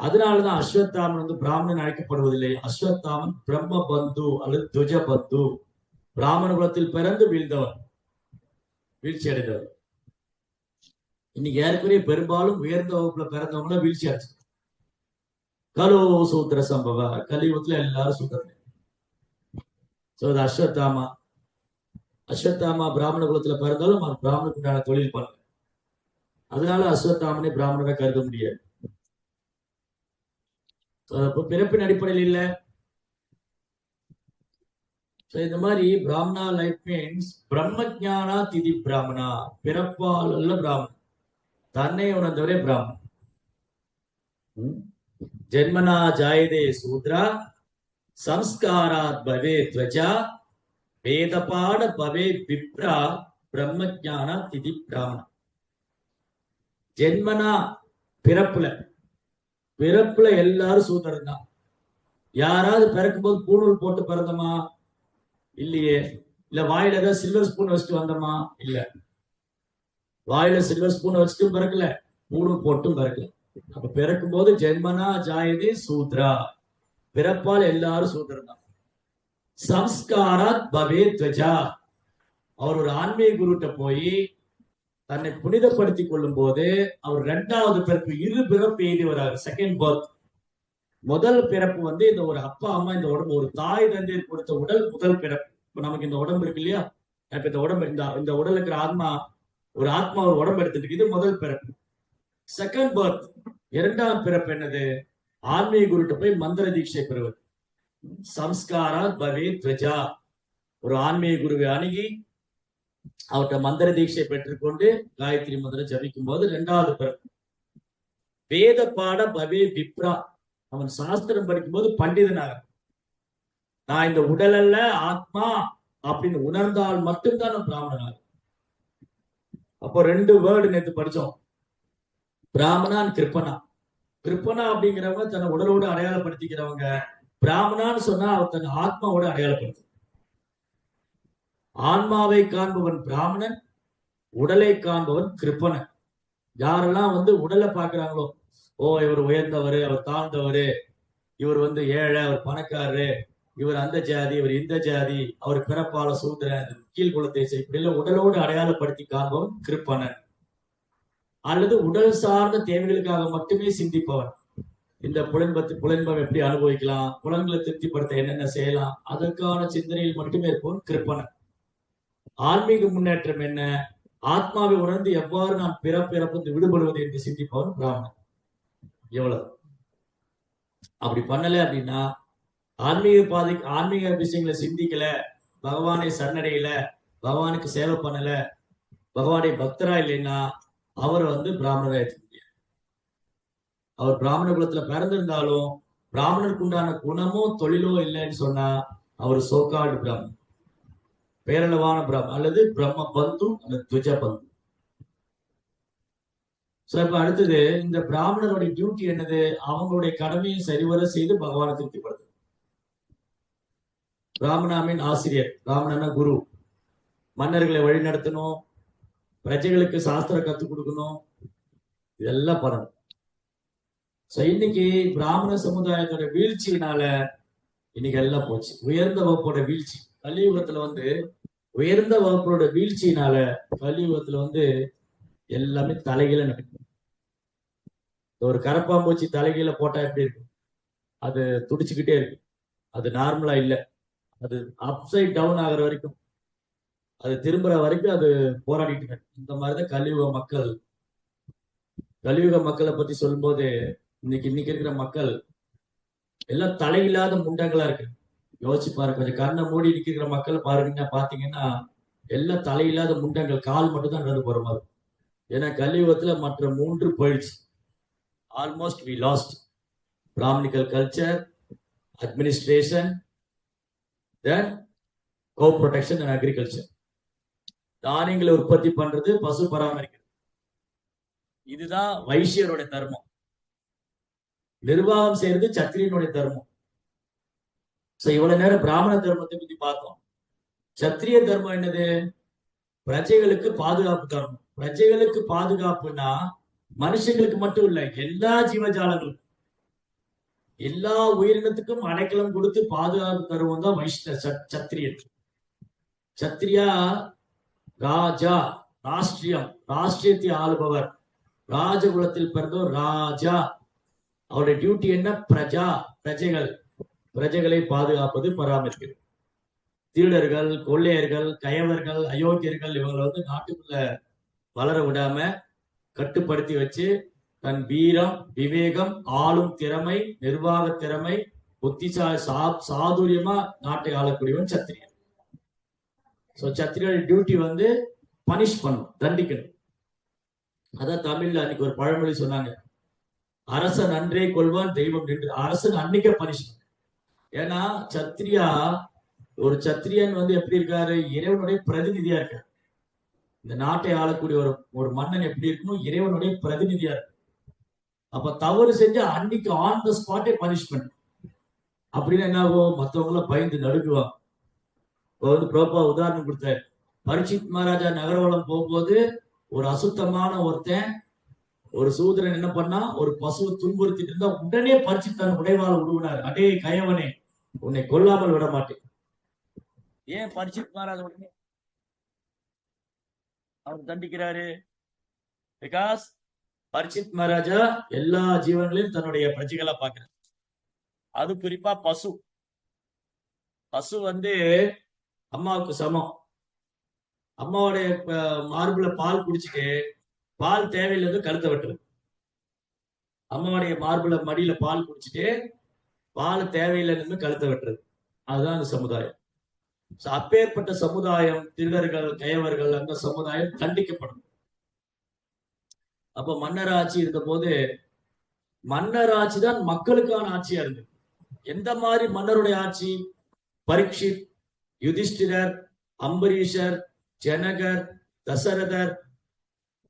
அதனாலதான் அஸ்வத்தாமன் வந்து பிராமணன் அழைக்கப்படுவதில்லை. அஸ்வத்தாமன் பிரம்ம பந்து அல்லது துஜ பந்து. பிராமண குலத்தில் பிறந்து வீழ்ந்தவர், வீழ்ச்சி அடைந்தவர். இன்னைக்கு ஏற்கனவே பெரும்பாலும் உயர்ந்த வகுப்புல பிறந்தவங்கள வீழ்ச்சி அடைச்சு. கலோ சூத்திர சம்பவ, கலியுகத்துல எல்லாரும் சூத்திரன். அஸ்வத்தாமா, அஸ்வத்தாமா பிராமண குலத்துல பிறந்தாலும் அவர் பிராமணனுக்கு உண்டான தொழில் பண்ணல. அதனால அஸ்வத்தாமனை பிராமணனை கருத முடியாது. பிறப்பின் அடிப்படையில் இல்ல. இந்த மாதிரி பிராமணா லைஃப் மீன்ஸ் பிரம்ம ஜானா திதி பிராமணா. பிறப்பால் அல்ல பிராமணன், தன்னை உணர்ந்தவரே பிராமணன். ஜென்மனா ஜாயதே சூத்ரா சம்ஸ்காராத் பவே த்வஜா வேதபாட பவே விப்ரா பிரம்ம ஜானா திதி பிராமணா. ஜென்மனா பிறப்புல எல்லாரும் சூத்திரன் தான். யாராவது பிறக்கும் போது பூணூல் போட்டு பிறந்தமா? இல்லையே. இல்ல வாயில ஏதாவது சில்வர் ஸ்பூன் வச்சுட்டு வந்தோமா? இல்ல. வாயில சில்வர் ஸ்பூன் வச்சுட்டும் பிறக்கல, பூணூல் போட்டும் பிறக்கல. அப்ப பிறக்கும் போது ஜென்மனா ஜாயதே சூத்ரா, பிறப்பால் எல்லாரும் சூத்திரன் தான். சம்ஸ்காராத் பவே துவஜா. அவர் ஒரு ஆன்மீக குருட்ட போய் தன்னை புனிதப்படுத்திக் கொள்ளும் போது அவர் 2வது பிறப்பு, இரு பிறப்பு எய்தி வராரு. Second birth. முதல் பிறப்பு வந்து இந்த ஒரு அப்பா அம்மா இந்த உடம்பு, ஒரு தாய் தந்தையர் கொடுத்த உடல் முதல் பிறப்பு. இப்ப நமக்கு இந்த உடம்பு இருக்கு இல்லையா, இப்ப இந்த உடம்பு, இந்த உடல் இருக்கிற ஆத்மா, ஒரு ஆத்மா ஒரு உடம்பு எடுத்துட்டு இது முதல் பிறப்பு. செகண்ட் பர்த், 2வது பிறப்பு என்னது? ஆன்மீக குருட்ட போய் மந்திர தீட்சை பெறுவது. சம்ஸ்காரா பவே துவஜா. ஒரு ஆன்மீக குருவை அணுகி அவர்கிட்ட மந்திர தீட்சை பெற்றுக்கொண்டு காயத்ரி மந்திரம் ஜபிக்கும் போது 2வது பிறப்பு. வேத பாட பவே விப்ரா. அவன் சாஸ்திரம் படிக்கும் போது பண்டிதனாக, நான் இந்த உடல் அல்ல ஆத்மா அப்படின்னு உணர்ந்தால் மட்டும்தான் நான் பிராமணனாக. அப்போ 2 வேர்டு நேற்று படிச்சோம், பிராமணான் கிருப்பனா. கிருப்பனா அப்படிங்கிறவங்க தன்னை உடலோடு அடையாளப்படுத்திக்கிறவங்க. பிராமணான்னு சொன்னா அவர் தன் ஆத்மாவோட அடையாளப்படுத்து. ஆன்மாவை காண்பவன் பிராமணன், உடலை காண்பவன் கிருப்பனன். யாரெல்லாம் வந்து உடலை பார்க்கிறாங்களோ, ஓ இவர் உயர்ந்தவர், அவர் தாழ்ந்தவர், இவர் வந்து ஏழை, அவர் பணக்காரரு, இவர் அந்த ஜாதி, இவர் இந்த ஜாதி, அவர் பிறப்பால சூத்திரன், கீழ்குலத்தை இப்படி உடலோடு அடையாளப்படுத்தி காண்பவன் கிருப்பனன். அல்லது உடல் சார்ந்த தேவைகளுக்காக மட்டுமே சிந்திப்பவன். இந்த புலன்பம் எப்படி அனுபவிக்கலாம், புலன்களை திருப்திப்படுத்த என்னென்ன செய்யலாம், அதற்கான சிந்தனையில் மட்டுமே இருப்பவன் கிருப்பனன். ஆன்மீக முன்னேற்றம் என்ன, ஆத்மாவை உணர்ந்து எவ்வாறு நான் பிறப்பிறப்பு விடுபடுவது என்று சிந்திப்பவன் பிராமணன். எவ்வளவு அப்படி பண்ணல அப்படின்னா, ஆன்மீக விஷயங்களை சிந்திக்கல, பகவானை சரணடையில, பகவானுக்கு சேவை பண்ணல, பகவானை பக்தரா இல்லைன்னா அவர் வந்து பிராமணரா எடுத்துக்க முடியாது. அவர் பிராமண குலத்துல பிறந்திருந்தாலும் பிராமணருக்கு உண்டான குணமோ தொழிலோ இல்லைன்னு சொன்னா அவர் சோகாடு பிராமணன், பேரளவான பிராமணன், அல்லது பிரம்ம பந்து அல்லது துவஜ பந்து. இப்ப அடுத்தது, இந்த பிராமணருடைய டியூட்டி என்னது? அவங்களுடைய கடமையை சரிவர செய்து பகவானை திருப்திப்படுத்து. பிராமணாமின் ஆசிரியர், பிராமணனா குரு, மன்னர்களை வழி நடத்தணும், பிரஜைகளுக்கு சாஸ்திரம் கத்துக் கொடுக்கணும், இதெல்லாம் பண்ணணும். இன்னைக்கு பிராமண சமுதாயத்தோட வீழ்ச்சியினால இன்னைக்கு எல்லாம் போச்சு. உயர்ந்த வகுப்போட வீழ்ச்சி கலியுகத்துல வந்து, உயர்ந்த வகுப்போட வீழ்ச்சியினால கலியுகத்துல வந்து எல்லாமே தலைகீழ நடக்கும். ஒரு கரப்பாம்பூச்சி தலைகீழ போட்டா எப்படி இருக்கு? அது துடிச்சுக்கிட்டே இருக்கு, அது நார்மலா இல்லை. அது அப்சைட் டவுன் ஆகிற வரைக்கும், அது திரும்புற வரைக்கும் அது போராடிட்டு இருக்கு. இந்த மாதிரிதான் கலியுக மக்களை பத்தி சொல்லும்போது, இன்னைக்கு இருக்கிற மக்கள் எல்லாம் தலையில்லாத முண்டங்களா இருக்கு. யோசிச்சு பாருங்க, கொஞ்சம் கண்ணை மூடி நிக்கிற மக்களை பாத்தீங்கன்னா எல்லாம் தலையில்லாத முண்டங்கள், கால் மட்டும் தான் நடந்து போற மாதிரி. ஏன்னா கலியுகத்துல மற்ற 3 போயிடுச்சு. Almost we lost brahminical culture, administration, then cow protection and agriculture. தானியங்களை உற்பத்தி பண்றது, பசு பராமரிக்கிறது, இதுதான் வைசியருடைய தர்மம். நிர்வாகம் செய்யறது சத்திரியனுடைய தர்மம். இவ்வளவு நேரம் பிராமண தர்மத்தை பத்தி பார்த்தோம். சத்திரிய தர்மம் என்னது? பிரஜைகளுக்கு பாதுகாப்பு தரணும். பிரஜைகளுக்கு பாதுகாப்புனா மனுஷங்களுக்கு மட்டும் இல்ல, எல்லா ஜீவஜாலங்களுக்கும், எல்லா உயிரினத்துக்கும் அடைக்கலம் கொடுத்து பாதுகாப்பு தருவோம் தான் சத்திரியன். சத்திரியா ராஜா, ராஷ்டிரியத்தை ஆளுபவர், ராஜகுலத்தில் பிறந்தோர் ராஜா. அவருடைய டியூட்டி என்ன? பிரஜைகளை பாதுகாப்பது, பராமரிக்கிறது. திருடர்கள், கொள்ளையர்கள், கயவர்கள், அயோக்கியர்கள் இவங்களை வந்து நாட்டுக்குள்ள வளர விடாம கட்டுப்படுத்தி வச்சு தன் வீரம், விவேகம், ஆளும் திறமை, நிர்வாக திறமை, புத்திசாலி, சாதுரியமா நாட்டை ஆளக்கூடியவன் சத்திரியன். சத்திரியோட டியூட்டி வந்து பனிஷ் பண்ணும், தண்டிக்கணும். அதான் தமிழ்ல அன்னைக்கு ஒரு பழமொழி சொன்னாங்க, அரசன் அன்றே கொள்வான் தெய்வம் நின்று. அரசன் அன்னைக்கே பனிஷ்மெண்ட். ஏன்னா ஒரு சத்திரியன் வந்து எப்படி இருக்காரு? இறைவனுடைய பிரதிநிதியா இருக்காரு. இந்த நாட்டை ஆளக்கூடிய ஒரு மன்னன் எப்படி இருக்கணும்? இறைவனுடைய பிரதிநிதியா இருக்கு. அப்ப தவறு செஞ்சு அன்னைக்கு ஆன் த ஸ்பாட்டே பனிஷ்மெண்ட். அப்படின்னு என்ன ஆகும்? மற்றவங்கள பயந்து நடுக்குவாங்க. வந்து ப்ரோப்பா உதாரணம் கொடுத்தாரு. பரீட்சித் மகாராஜா நகரவளம் போகும்போது ஒரு அசுத்தமான ஒருத்தன், ஒரு சூத்திரன் என்ன பண்ணா, ஒரு பசுவை துன்புறுத்திட்டு இருந்தா உடனே பரீட்சித் தன் உடைவாள உருவினார். அடே கயவனே, உன்னை கொல்லாமல் விட மாட்டேன். ஏன் பரிட்சித் மகாராஜா உடனே அவர் தண்டிக்கிறாரு? பிகாஸ் பரிட்சித் மகாராஜா எல்லா ஜீவன்களையும் தன்னுடைய பிரஜைகளா பாக்குறாரு. அது குறிப்பா பசு. பசு வந்து அம்மாவுக்கு சமம். அம்மாவுடைய மார்புல பால் குடிச்சிட்டு பால் தேவையில்லாத கழுத்தை வெட்டுறது. அம்மாவுடைய மார்புல மடியில பால் குடிச்சிட்டு பால் தேவையில்லைன்னு கழுத்தை வெட்டுறது. அதுதான் அந்த சமுதாயம். அப்பேற்பட்ட சமுதாயம், திருடர்கள், கயவர்கள், அந்த சமுதாயம் கண்டிக்கப்படும். அப்ப மன்னர் ஆட்சி இருந்த போது மன்னர் ஆட்சி தான் மக்களுக்கான ஆட்சியா இருந்தது. எந்த மாதிரி மன்னருடைய ஆட்சி? பரீட்சித், யுதிஷ்டிரர், அம்பரீஷர், ஜனகர், தசரதர்,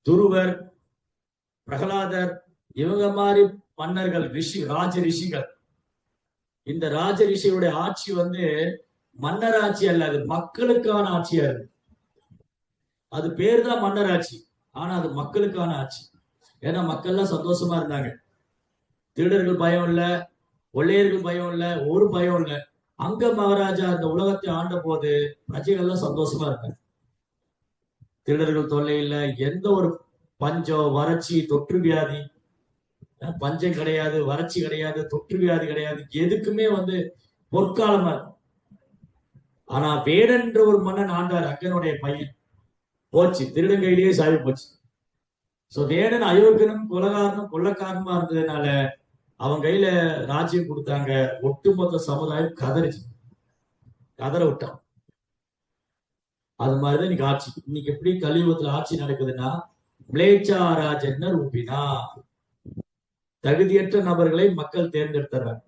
துருவர், பிரகலாதர், இவங்க மாதிரி மன்னர்கள், ராஜ ரிஷிகள். இந்த ராஜ ரிஷியுடைய ஆட்சி வந்து மன்னர் ஆட்சி அல்ல, அது மக்களுக்கான ஆட்சியா இருக்கு. அது பேர் தான் மன்னர் ஆட்சி, ஆனா அது மக்களுக்கான ஆட்சி. ஏன்னா மக்கள்லாம் சந்தோஷமா இருந்தாங்க. திருடர்கள் பயம் இல்ல, கொள்ளையர்கள் பயம் இல்ல, ஒரு பயம் இல்ல. அங்க மகாராஜா அந்த உலகத்தை ஆண்ட போது பிரஜைகள்லாம் சந்தோஷமா இருக்காங்க. திருடர்கள் தொல்லை இல்ல, எந்த ஒரு பஞ்சம், வறட்சி, தொற்று வியாதி, பஞ்சம் கிடையாது, வறட்சி கிடையாது, தொற்று வியாதி கிடையாது, எதுக்குமே வந்து பொற்காலமா இருக்கும். ஆனா வேடன் என்ற ஒரு மன்னன் ஆண்டார், அக்கனுடைய பையன். போச்சு, திருடன் கையிலேயே சாவி போச்சு. சோ வேடன் அயோக்கியனும் கொலகாரனும் கொள்ளக்காரனுமா இருந்ததுனால அவன் கையில ராஜ்யம் கொடுத்தாங்க. ஒட்டுமொத்த சமுதாயம் கதறிச்சு, கதற விட்டான். அது மாதிரிதான் இன்னைக்கு ஆட்சி. இன்னைக்கு எப்படி கலியுகத்துல ஆட்சி நடக்குதுன்னா, மிளேச்சாராஜன் ரூபினா, தகுதியற்ற நபர்களை மக்கள் தேர்ந்தெடுத்துறாங்க.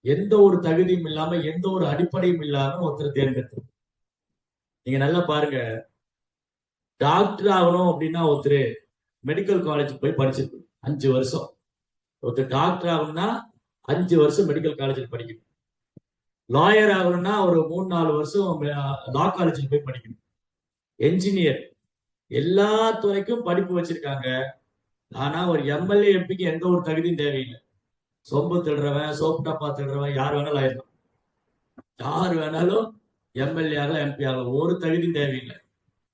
எந்த ஒரு தகுதியும் இல்லாம, எந்த ஒரு அடிப்படையும் இல்லாம ஒருத்தர் தேர்ந்தெடுத்து. நீங்க நல்லா பாருங்க, டாக்டர் ஆகணும் அப்படின்னா ஒருத்தர் மெடிக்கல் காலேஜுக்கு போய் படிச்சிருக்கு 5 வருஷம். ஒருத்தர் டாக்டர் ஆகணும்னா 5 வருஷம் மெடிக்கல் காலேஜில் படிக்கணும். லாயர் ஆகணும்னா ஒரு 3-4 வருஷம் லா காலேஜில் போய் படிக்கணும். என்ஜினியர், எல்லா துறைக்கும் படிப்பு வச்சிருக்காங்க. ஆனா ஒரு எம்எல்ஏ எம்பிக்கு எந்த ஒரு தகுதியும் தேவையில்லை. சொம்பு திருடுறவன், சோப்பு டப்பா திருடுறவன் யார் வேணாலும் ஆயிடலாம். யார் வேணாலும் எம்எல்ஏ ஆகலாம், எம்பி ஆகலாம், ஒரு தகுதியும் தேவையில்லை.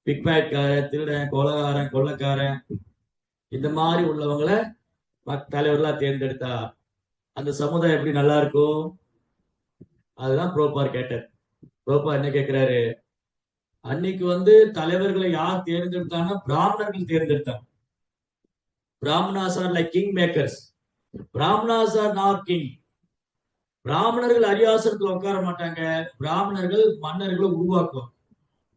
பிக்பேக்காரன், திருடன், கொலகாரன், கொள்ளக்காரன், இந்த மாதிரி உள்ளவங்களை தலைவர்களா தேர்ந்தெடுத்தா அந்த சமுதாயம் எப்படி நல்லா இருக்கும்? அதுதான் புரோபார் கேட்டார். புரோபார் என்ன கேட்கிறாரு? அன்னைக்கு வந்து தலைவர்களை யார் தேர்ந்தெடுத்தாங்கன்னா பிராமணர்கள் தேர்ந்தெடுத்தாங்க. Brahmanas are like king makers, Brahmanas are not king. பிராமணர்கள் அரியாசனத்துல உட்கார மாட்டாங்க, பிராமணர்கள் மன்னர்களை உருவாக்குவாங்க.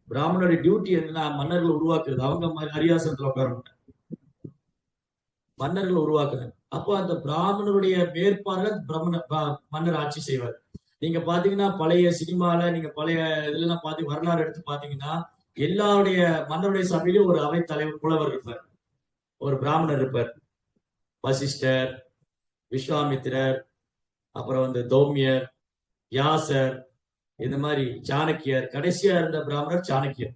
பிராமணருடைய டியூட்டி என்னன்னா மன்னர்களை உருவாக்குறது. அவங்க அரியாசனத்துல உட்கார மாட்டாங்க, மன்னர்களை உருவாக்குறாங்க. அப்போ அந்த பிராமணருடைய மேற்பார்வை மன்னர் ஆட்சி செய்வார். நீங்க பாத்தீங்கன்னா பழைய சினிமால, நீங்க பழைய இதெல்லாம் பாத்தீங்க, வரலாறு எடுத்து பாத்தீங்கன்னா எல்லாருடைய மன்னருடைய சபையிலும் ஒரு அவை தலைவர், புலவர் இருப்பார், ஒரு பிராமணர் இருப்பார். வசிஷ்டர், விஸ்வாமித்திரர், அப்புறம் வந்து தௌமியர், வியாசர், இந்த மாதிரி சாணக்கியர். கடைசியா இருந்த பிராமணர் சாணக்கியர்.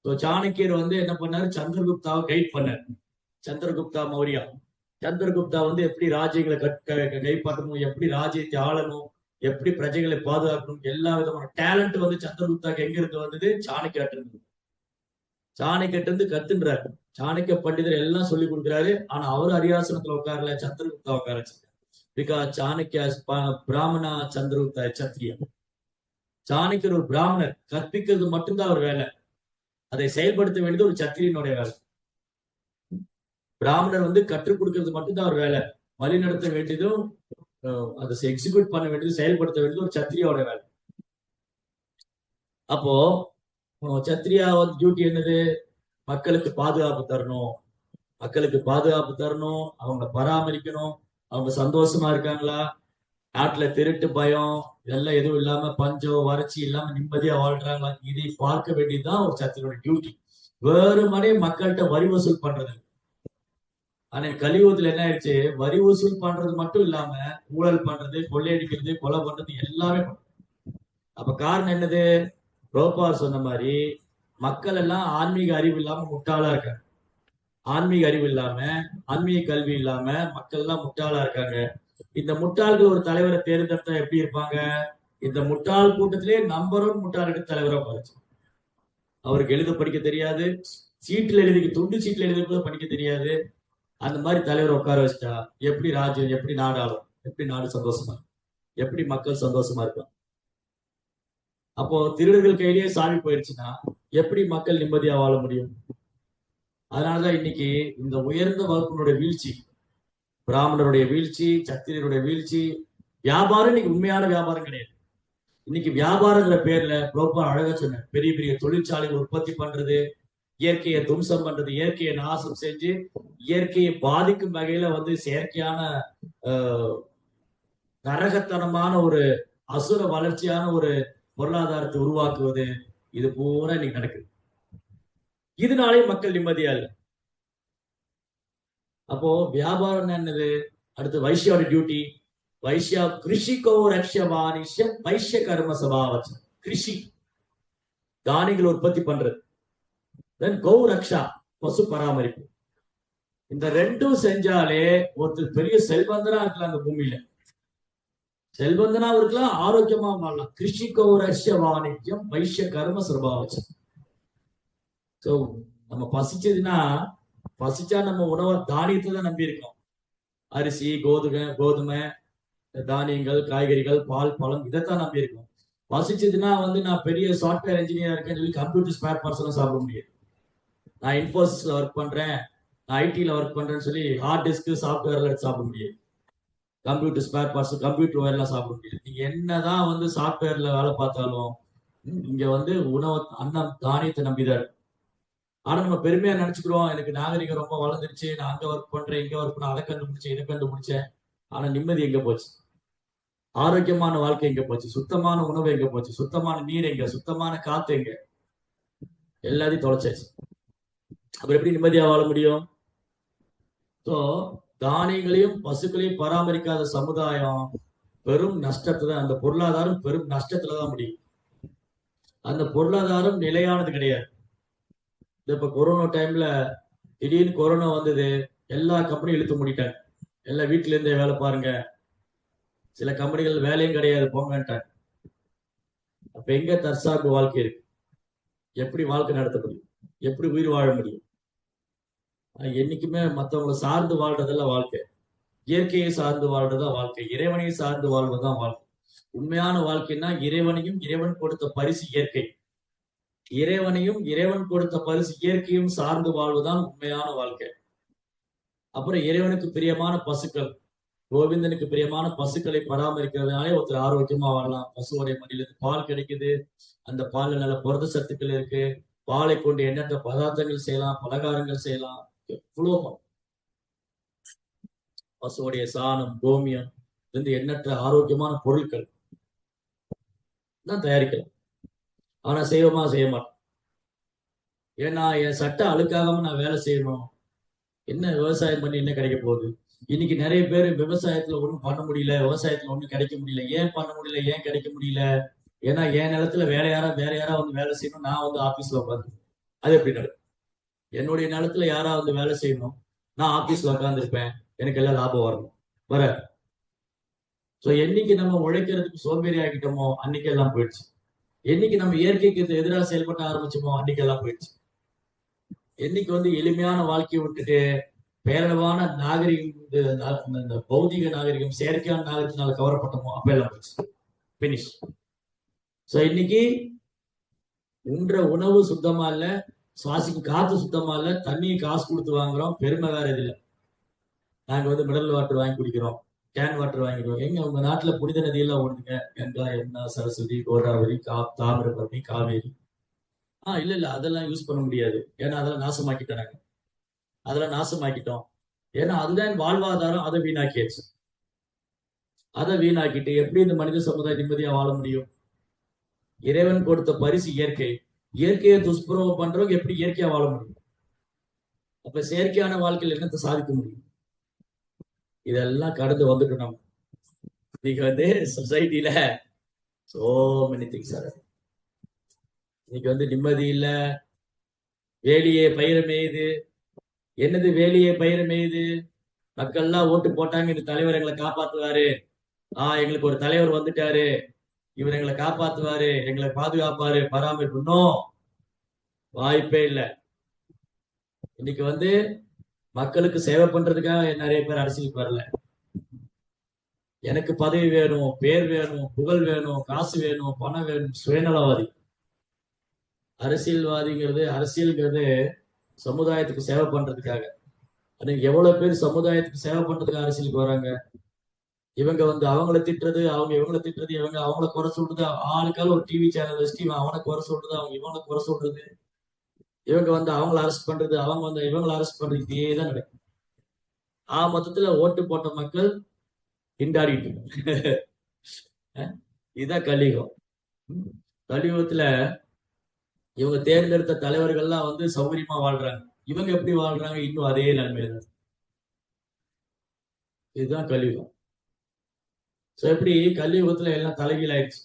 சாணக்கியர் வந்து என்ன பண்ணாரு? சந்திரகுப்தாவை கைட் பண்ணார். சந்திரகுப்தா மௌரியா. சந்திரகுப்தா வந்து எப்படி ராஜ்யங்களை கைப்பற்றணும், எப்படி ராஜ்யத்தை ஆளணும், எப்படி பிரஜைகளை பாதுகாக்கணும், எல்லா விதமான டேலண்ட் வந்து சந்திரகுப்தாக்கு எங்க இருந்து வந்தது? சாணக்கியாட்டு இருந்து. சாணக்கிட்ட இருந்து கத்துன்றாரு. சாணக்கிய பண்டிதர் எல்லாம் சொல்லி கொடுக்குறாரு. ஆனா அவரு அரியாசனத்துல உட்காரல, சந்திரகுப்தா உட்கார வச்சிருக்காரு. பிகாஸ் சாணக்கியா பிராமணா, சந்திரகுப்தா சத்திரியா. சாணக்கியர் ஒரு பிராமணர், கற்பிக்கிறது மட்டும்தான் அவர் வேலை, அதை செயல்படுத்த வேண்டியது ஒரு சத்திரியனுடைய வேலை. பிராமணர் வந்து கற்றுக் கொடுக்கிறது மட்டும்தான் அவர் வேலை, வழிநடத்த வேண்டியதும் அதை எக்ஸிக்யூட் பண்ண வேண்டியது, செயல்படுத்த வேண்டியது ஒரு சத்திரியாவோட வேலை. அப்போ சத்திரியா டியூட்டி என்னது? மக்களுக்கு பாதுகாப்பு தரணும், மக்களுக்கு பாதுகாப்பு தரணும், அவங்க பராமரிக்கணும், அவங்க சந்தோஷமா இருக்காங்களா, நாட்டுல திருட்டு பயம் இதெல்லாம் எதுவும் இல்லாம, பஞ்சம் வறட்சி இல்லாம நிம்மதியா வாழ்றாங்களா, இதை பார்க்க வேண்டியதுதான் ஒரு சத்திரியோட டியூட்டி. வேறுமனே மக்கள்கிட்ட வரி வசூல் பண்றது. ஆனா கலியுகத்துல என்ன ஆயிடுச்சு? வரி வசூல் பண்றது மட்டும் இல்லாம ஊழல் பண்றது, கொள்ளையடிக்கிறது, கொலை பண்றது எல்லாமே பண்றது. அப்ப காரணம் என்னது? ரோபார் சொன்ன மாதிரி மக்கள் எல்லாம் ஆன்மீக அறிவு இல்லாம முட்டாளா இருக்காங்க. ஆன்மீக அறிவு இல்லாம, ஆன்மீக கல்வி இல்லாம மக்கள் எல்லாம் முட்டாளா இருக்காங்க. இந்த முட்டாள்கள் ஒரு தலைவரை தேர்ந்தெடுத்தா எப்படி இருப்பாங்க? இந்த முட்டாள் கூட்டத்திலே நம்பர் 1 முட்டாள் எடுத்து தலைவரா பாருச்சு. அவருக்கு எழுத படிக்க தெரியாது, சீட்டுல எழுதி துண்டு சீட்டுல எழுதி கூட படிக்க தெரியாது. அந்த மாதிரி தலைவர் உட்கார வச்சுட்டா எப்படி ராஜ்யம், எப்படி நாடாளும், எப்படி நாடு சந்தோஷமா, எப்படி மக்கள் சந்தோஷமா இருக்கும்? அப்போ திருடர்கள் கையிலேயே சாவி போயிடுச்சுன்னா எப்படி மக்கள் நிம்மதியா வாழ முடியும்? அதனாலதான் இன்னைக்கு இந்த உயர்ந்த வகுப்பினுடைய வீழ்ச்சி, பிராமணருடைய வீழ்ச்சி, சத்திரியருடைய வீழ்ச்சி, வியாபாரம் இன்னைக்கு உண்மையான வியாபாரம் கிடையாது. இன்னைக்கு வியாபாரங்கிற பேர்ல புரோப்பா அழகா சொன்ன பெரிய பெரிய தொழிற்சாலைகள் உற்பத்தி பண்றது, இயற்கையை தும்சம் பண்றது, இயற்கையை நாசம் செஞ்சு இயற்கையை பாதிக்கும் வகையில வந்து செயற்கையான நரகத்தனமான ஒரு அசுர வளர்ச்சியான ஒரு பொருளாதாரத்தை உருவாக்குவது, இது பூரா இன்னைக்கு நடக்குது. இதனாலே மக்கள் நிம்மதியா இல்லை. அப்போ வியாபாரம் என்னது? அடுத்து வைஷ்யோட டியூட்டி, வைஷ்யா கிருஷிகோ ரக்ஷவானிஷம் வைஷ்ய கர்ம சபாவச்சம். கிருஷி தானியங்கள் உற்பத்தி பண்றது, தென் கௌ ரக்ஷா பசு பராமரிப்பு. இந்த ரெண்டும் செஞ்சாலே ஒருத்தர் பெரிய செல்வந்தனா இருக்கலாம், அந்த பூமியில செல்வந்தனா இருக்கலாம், ஆரோக்கியமா வாழலாம். கிருஷிகோ ரக்ஷ வாணிஜ்யம் வைஷ்ய கர்ம சபாவச்சம். சோ நம்ம பசிச்சா நம்ம உணவை தானியத்தை தான் நம்பி இருக்கோம். அரிசி, கோதுமை, தானியங்கள், காய்கறிகள், பால், பழம், இதைத்தான் நம்பி இருக்கோம். பசிச்சதுன்னா வந்து நான் பெரிய சாஃப்ட்வேர் இன்ஜினியர் இருக்கேன்னு சொல்லி கம்ப்யூட்டர் ஸ்பேர் பார்ட்ஸ் எல்லாம் சாப்பிட முடியாது. நான் இன்ஃபோசிஸ்ல ஒர்க் பண்றேன், நான் ஐடில ஒர்க் பண்றேன்னு சொல்லி ஹார்ட் டிஸ்க், சாஃப்ட்வேர்ல எடுத்து சாப்பிட முடியாது. கம்ப்யூட்டர் ஸ்பேர் பார்ட்ஸ், கம்ப்யூட்டர் ஒயர்லாம் சாப்பிட முடியாது. நீங்க என்னதான் வந்து சாஃப்ட்வேர்ல வேலை பார்த்தாலும் இங்க வந்து உணவு, அன்னம், தானியத்தை நம்பிதான். ஆனா நம்ம பெருமையா நினைச்சுக்கிறோம், எனக்கு நாகரிகம் ரொம்ப வளர்ந்துருச்சு, நான் அங்க ஒர்க் பண்றேன், இங்க ஒர்க் பண்ண, அதை கண்டுபிடிச்சேன், இதை கண்டுபிடிச்சேன். ஆனா நிம்மதி எங்க போச்சு? ஆரோக்கியமான வாழ்க்கை எங்க போச்சு? சுத்தமான உணவு எங்க போச்சு? சுத்தமான நீர் எங்க? சுத்தமான காத்து எங்க? எல்லாத்தையும் தொலைச்சாச்சு. அப்புறம் எப்படி நிம்மதியா வாழ முடியும்? ஸோ தானியங்களையும் பசுக்களையும் பராமரிக்காத சமுதாயம் பெரும் நஷ்டத்தை தான், அந்த பொருளாதாரம் பெரும் நஷ்டத்துல தான் முடியும். அந்த பொருளாதாரம் நிலையானது கிடையாது. இப்ப கொரோனா டைம்ல திடீர்னு கொரோனா வந்தது, எல்லா கம்பெனியும் இழுத்து மூடிட்டாங்க. எல்லாம் வீட்டுல இருந்தே வேலை பாருங்க, சில கம்பெனிகள் வேலையும் கிடையாது போங்கன்ட்டாங்க. அப்ப எங்க தற்சார்பு வாழ்க்கை இருக்கு? எப்படி வாழ்க்கை நடத்த முடியும்? எப்படி உயிர் வாழ முடியும்? என்னைக்குமே மற்றவங்களை சார்ந்து வாழ்றதெல்லாம் வாழ்க்கை. இயற்கையை சார்ந்து வாழ்றதுதான் வாழ்க்கை. இறைவனையும் சார்ந்து வாழ்வதுதான் வாழ்க்கை. உண்மையான வாழ்க்கைன்னா இறைவனையும் இறைவன் கொடுத்த பரிசு இயற்கை, இறைவனையும் இறைவன் கொடுத்த பரிசு இயற்கையும் சார்ந்து வாழ்வதுதான் உண்மையான வாழ்க்கை. அப்புறம் இறைவனுக்கு பிரியமான பசுக்கள், கோவிந்தனுக்கு பிரியமான பசுக்களை பராமரிக்கிறதுனாலே ஒருத்தர் ஆரோக்கியமா வாழலாம். பசுவோடைய மடியிலிருந்து பால் கிடைக்குது, அந்த பால்ல நல்ல புரத சத்துக்கள் இருக்கு. பாலை கொண்டு எண்ணற்ற பதார்த்தங்கள் செய்யலாம், பலகாரங்கள் செய்யலாம். எவ்வளோ பசுவோடைய சாணம், கோமியம் இருந்து எண்ணற்ற ஆரோக்கியமான பொருட்கள் தான் தயாரிக்கலாம். ஆனா செய்வோமா? செய்ய மாட்டோம். ஏன்னா என் சட்டை அழுக்காகாம நான் வேலை செய்யணும். என்ன விவசாயம் பண்ணி என்ன கிடைக்க போகுது? இன்னைக்கு நிறைய பேர் விவசாயத்துல ஒண்ணும் பண்ண முடியல, விவசாயத்துல ஒண்ணும் கிடைக்க முடியல. ஏன் பண்ண முடியல, ஏன் கிடைக்க முடியல? ஏன்னா என் நிலத்துல வேற யாரா வந்து வேலை செய்யணும், நான் வந்து ஆபீஸ்ல உட்காந்து. அது எப்படி நடக்கும்? என்னுடைய நிலத்துல யாரா வந்து வேலை செய்யணும், நான் ஆபீஸ்ல உட்காந்துருப்பேன், எனக்கு எல்லாம் லாபம் வரணும் வர. சோ என்னைக்கு நம்ம உழைக்கிறதுக்கு சோம்பேறி ஆகிட்டோமோ அன்னைக்கு எல்லாம் போயிடுச்சு. என்னைக்கு நம்ம இயற்கைக்கு எதிராக செயல்பட ஆரம்பிச்சோமோ அன்னைக்கு எல்லாம் போயிடுச்சு. என்னைக்கு வந்து எளிமையான வாழ்க்கையை விட்டுட்டு பேரளவான நாகரிகம், இந்த பௌதிக நாகரிகம், செயற்கையான நாகரிகத்தினால கவரப்பட்டோமோ அப்ப எல்லாம் போயிடுச்சு. பினிஷ். சோ இன்னைக்கு உண்ற உணவு சுத்தமா இல்ல, சுவாசிக்கும் காத்து சுத்தமா இல்ல, தண்ணியை காசு கொடுத்து வாங்குறோம். பெருமை வேற இதுல நாங்க வந்து மினரல் வாட்டர் வாங்கி குடிக்கிறோம், கேன் வாட்டர் வாங்கிடுவோம். எங்க உங்க நாட்டுல புனித நதியெல்லாம் ஓடுதுங்க, கங்கா, யமுனா, சரஸ்வதி, கோதாவரி, தாமிரபரணி, காவேரி. இல்ல அதெல்லாம் யூஸ் பண்ண முடியாது. ஏன்னா அதெல்லாம் நாசமாக்கிட்டாங்க. அதெல்லாம் நாசமாக்கிட்டோம். ஏன்னா அதுதான் வாழ்வாதாரம். அதை வீணாக்கியாச்சு. அதை வீணாக்கிட்டு எப்படி இந்த மனித சமுதாயம் நிம்மதியா வாழ முடியும்? இறைவன் கொடுத்த பரிசு இயற்கை. இயற்கையை துஷ்பிரயோகம் பண்றவங்க எப்படி இயற்கையா வாழ முடியும்? அப்ப செயற்கையான வாழ்க்கையில் என்னத்தை சாதிக்க முடியும்? இதெல்லாம் கடந்து வந்துட்டோம் நம்ம. இன்னைக்கு வந்து சொசைட்டில சோ மெனி திங்ஸ் ஆர். இன்னைக்கு வந்து நிம்மதி இல்ல, வேலியே பயிர மேயுது. என்னது வேலியே பயிர மேயுது? மக்கள்லாம் ஓட்டு போட்டாங்க, இந்த தலைவர் எங்களை காப்பாத்துவாரு, எங்களுக்கு ஒரு தலைவர் வந்துட்டாரு, இவர் எங்களை காப்பாத்துவாரு, எங்களை பாதுகாப்பாரு, பராமரிக்கணும், வாய்ப்பே இல்லை. இன்னைக்கு வந்து மக்களுக்கு சேவை பண்றதுக்காக நிறைய பேர் அரசியலுக்கு வரல. எனக்கு பதவி வேணும், பேர் வேணும், புகழ் வேணும், காசு வேணும், பணம் வேணும், சுயநலவாதி. அரசியல்ங்கிறது சமுதாயத்துக்கு சேவை பண்றதுக்காக. அதுக்கு எவ்வளவு பேர் சமுதாயத்துக்கு சேவை பண்றதுக்கு அரசியலுக்கு வராங்க. இவங்க வந்து அவங்கள திட்டுறது, அவங்க இவங்கள திட்டுறது, இவங்க அவங்கள குறை சொல்றது, ஆளுக்கால ஒரு டிவி சேனல் வச்சுட்டு இவன் அவனை குறை சொல்றது, அவங்க இவனை குறை சொல்றது, இவங்க வந்து அவங்கள அரெஸ்ட் பண்றது, அவங்க வந்து இவங்களை அரெஸ்ட் பண்றது, இதே தான் நடக்கும். மொத்தத்துல ஓட்டு போட்ட மக்கள் திண்டாடிட்டு இதுதான் கலியுகம். கலியுகத்துல இவங்க தேர்ந்தெடுத்த தலைவர்கள்லாம் வந்து சௌகரியமா வாழ்றாங்க. இவங்க எப்படி வாழ்றாங்க? இன்னும் அதே நிலைமையில தான். இதுதான் கலியுகம். சோ எப்படி கலியுகத்துல எல்லாம் தலைகீழ் ஆயிடுச்சு.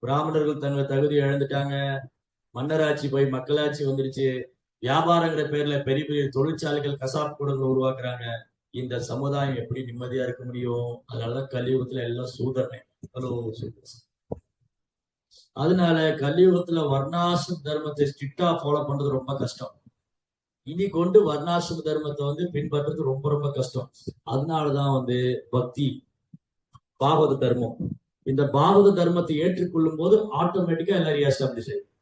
பிராமணர்கள் தங்கள் தகுதியை இழந்துட்டாங்க, மன்னராட்சி போய் மக்களாட்சி வந்துருச்சு, வியாபாரங்கிற பேர்ல பெரிய பெரிய தொழிற்சாலைகள், கசாப்பு கூடங்களை உருவாக்குறாங்க. இந்த சமுதாயம் எப்படி நிம்மதியா இருக்க முடியும்? அதனாலதான் கலியுகத்துல எல்லாம் சூதனை. அதனால கலியுகத்துல வர்ணாசிரம தர்மத்தை ஸ்ட்ரிக்டா ஃபாலோ பண்றது ரொம்ப கஷ்டம். இனி கொண்டு வர்ணாசிரம தர்மத்தை வந்து பின்பற்றுறது ரொம்ப ரொம்ப கஷ்டம். அதனாலதான் வந்து பக்தி, பாகவத தர்மம், இந்த பாகவத தர்மத்தை ஏற்றுக்கொள்ளும் போது ஆட்டோமேட்டிக்கா எல்லாரும் எஸ்டாப்ளிஷ் ஆயிடும்.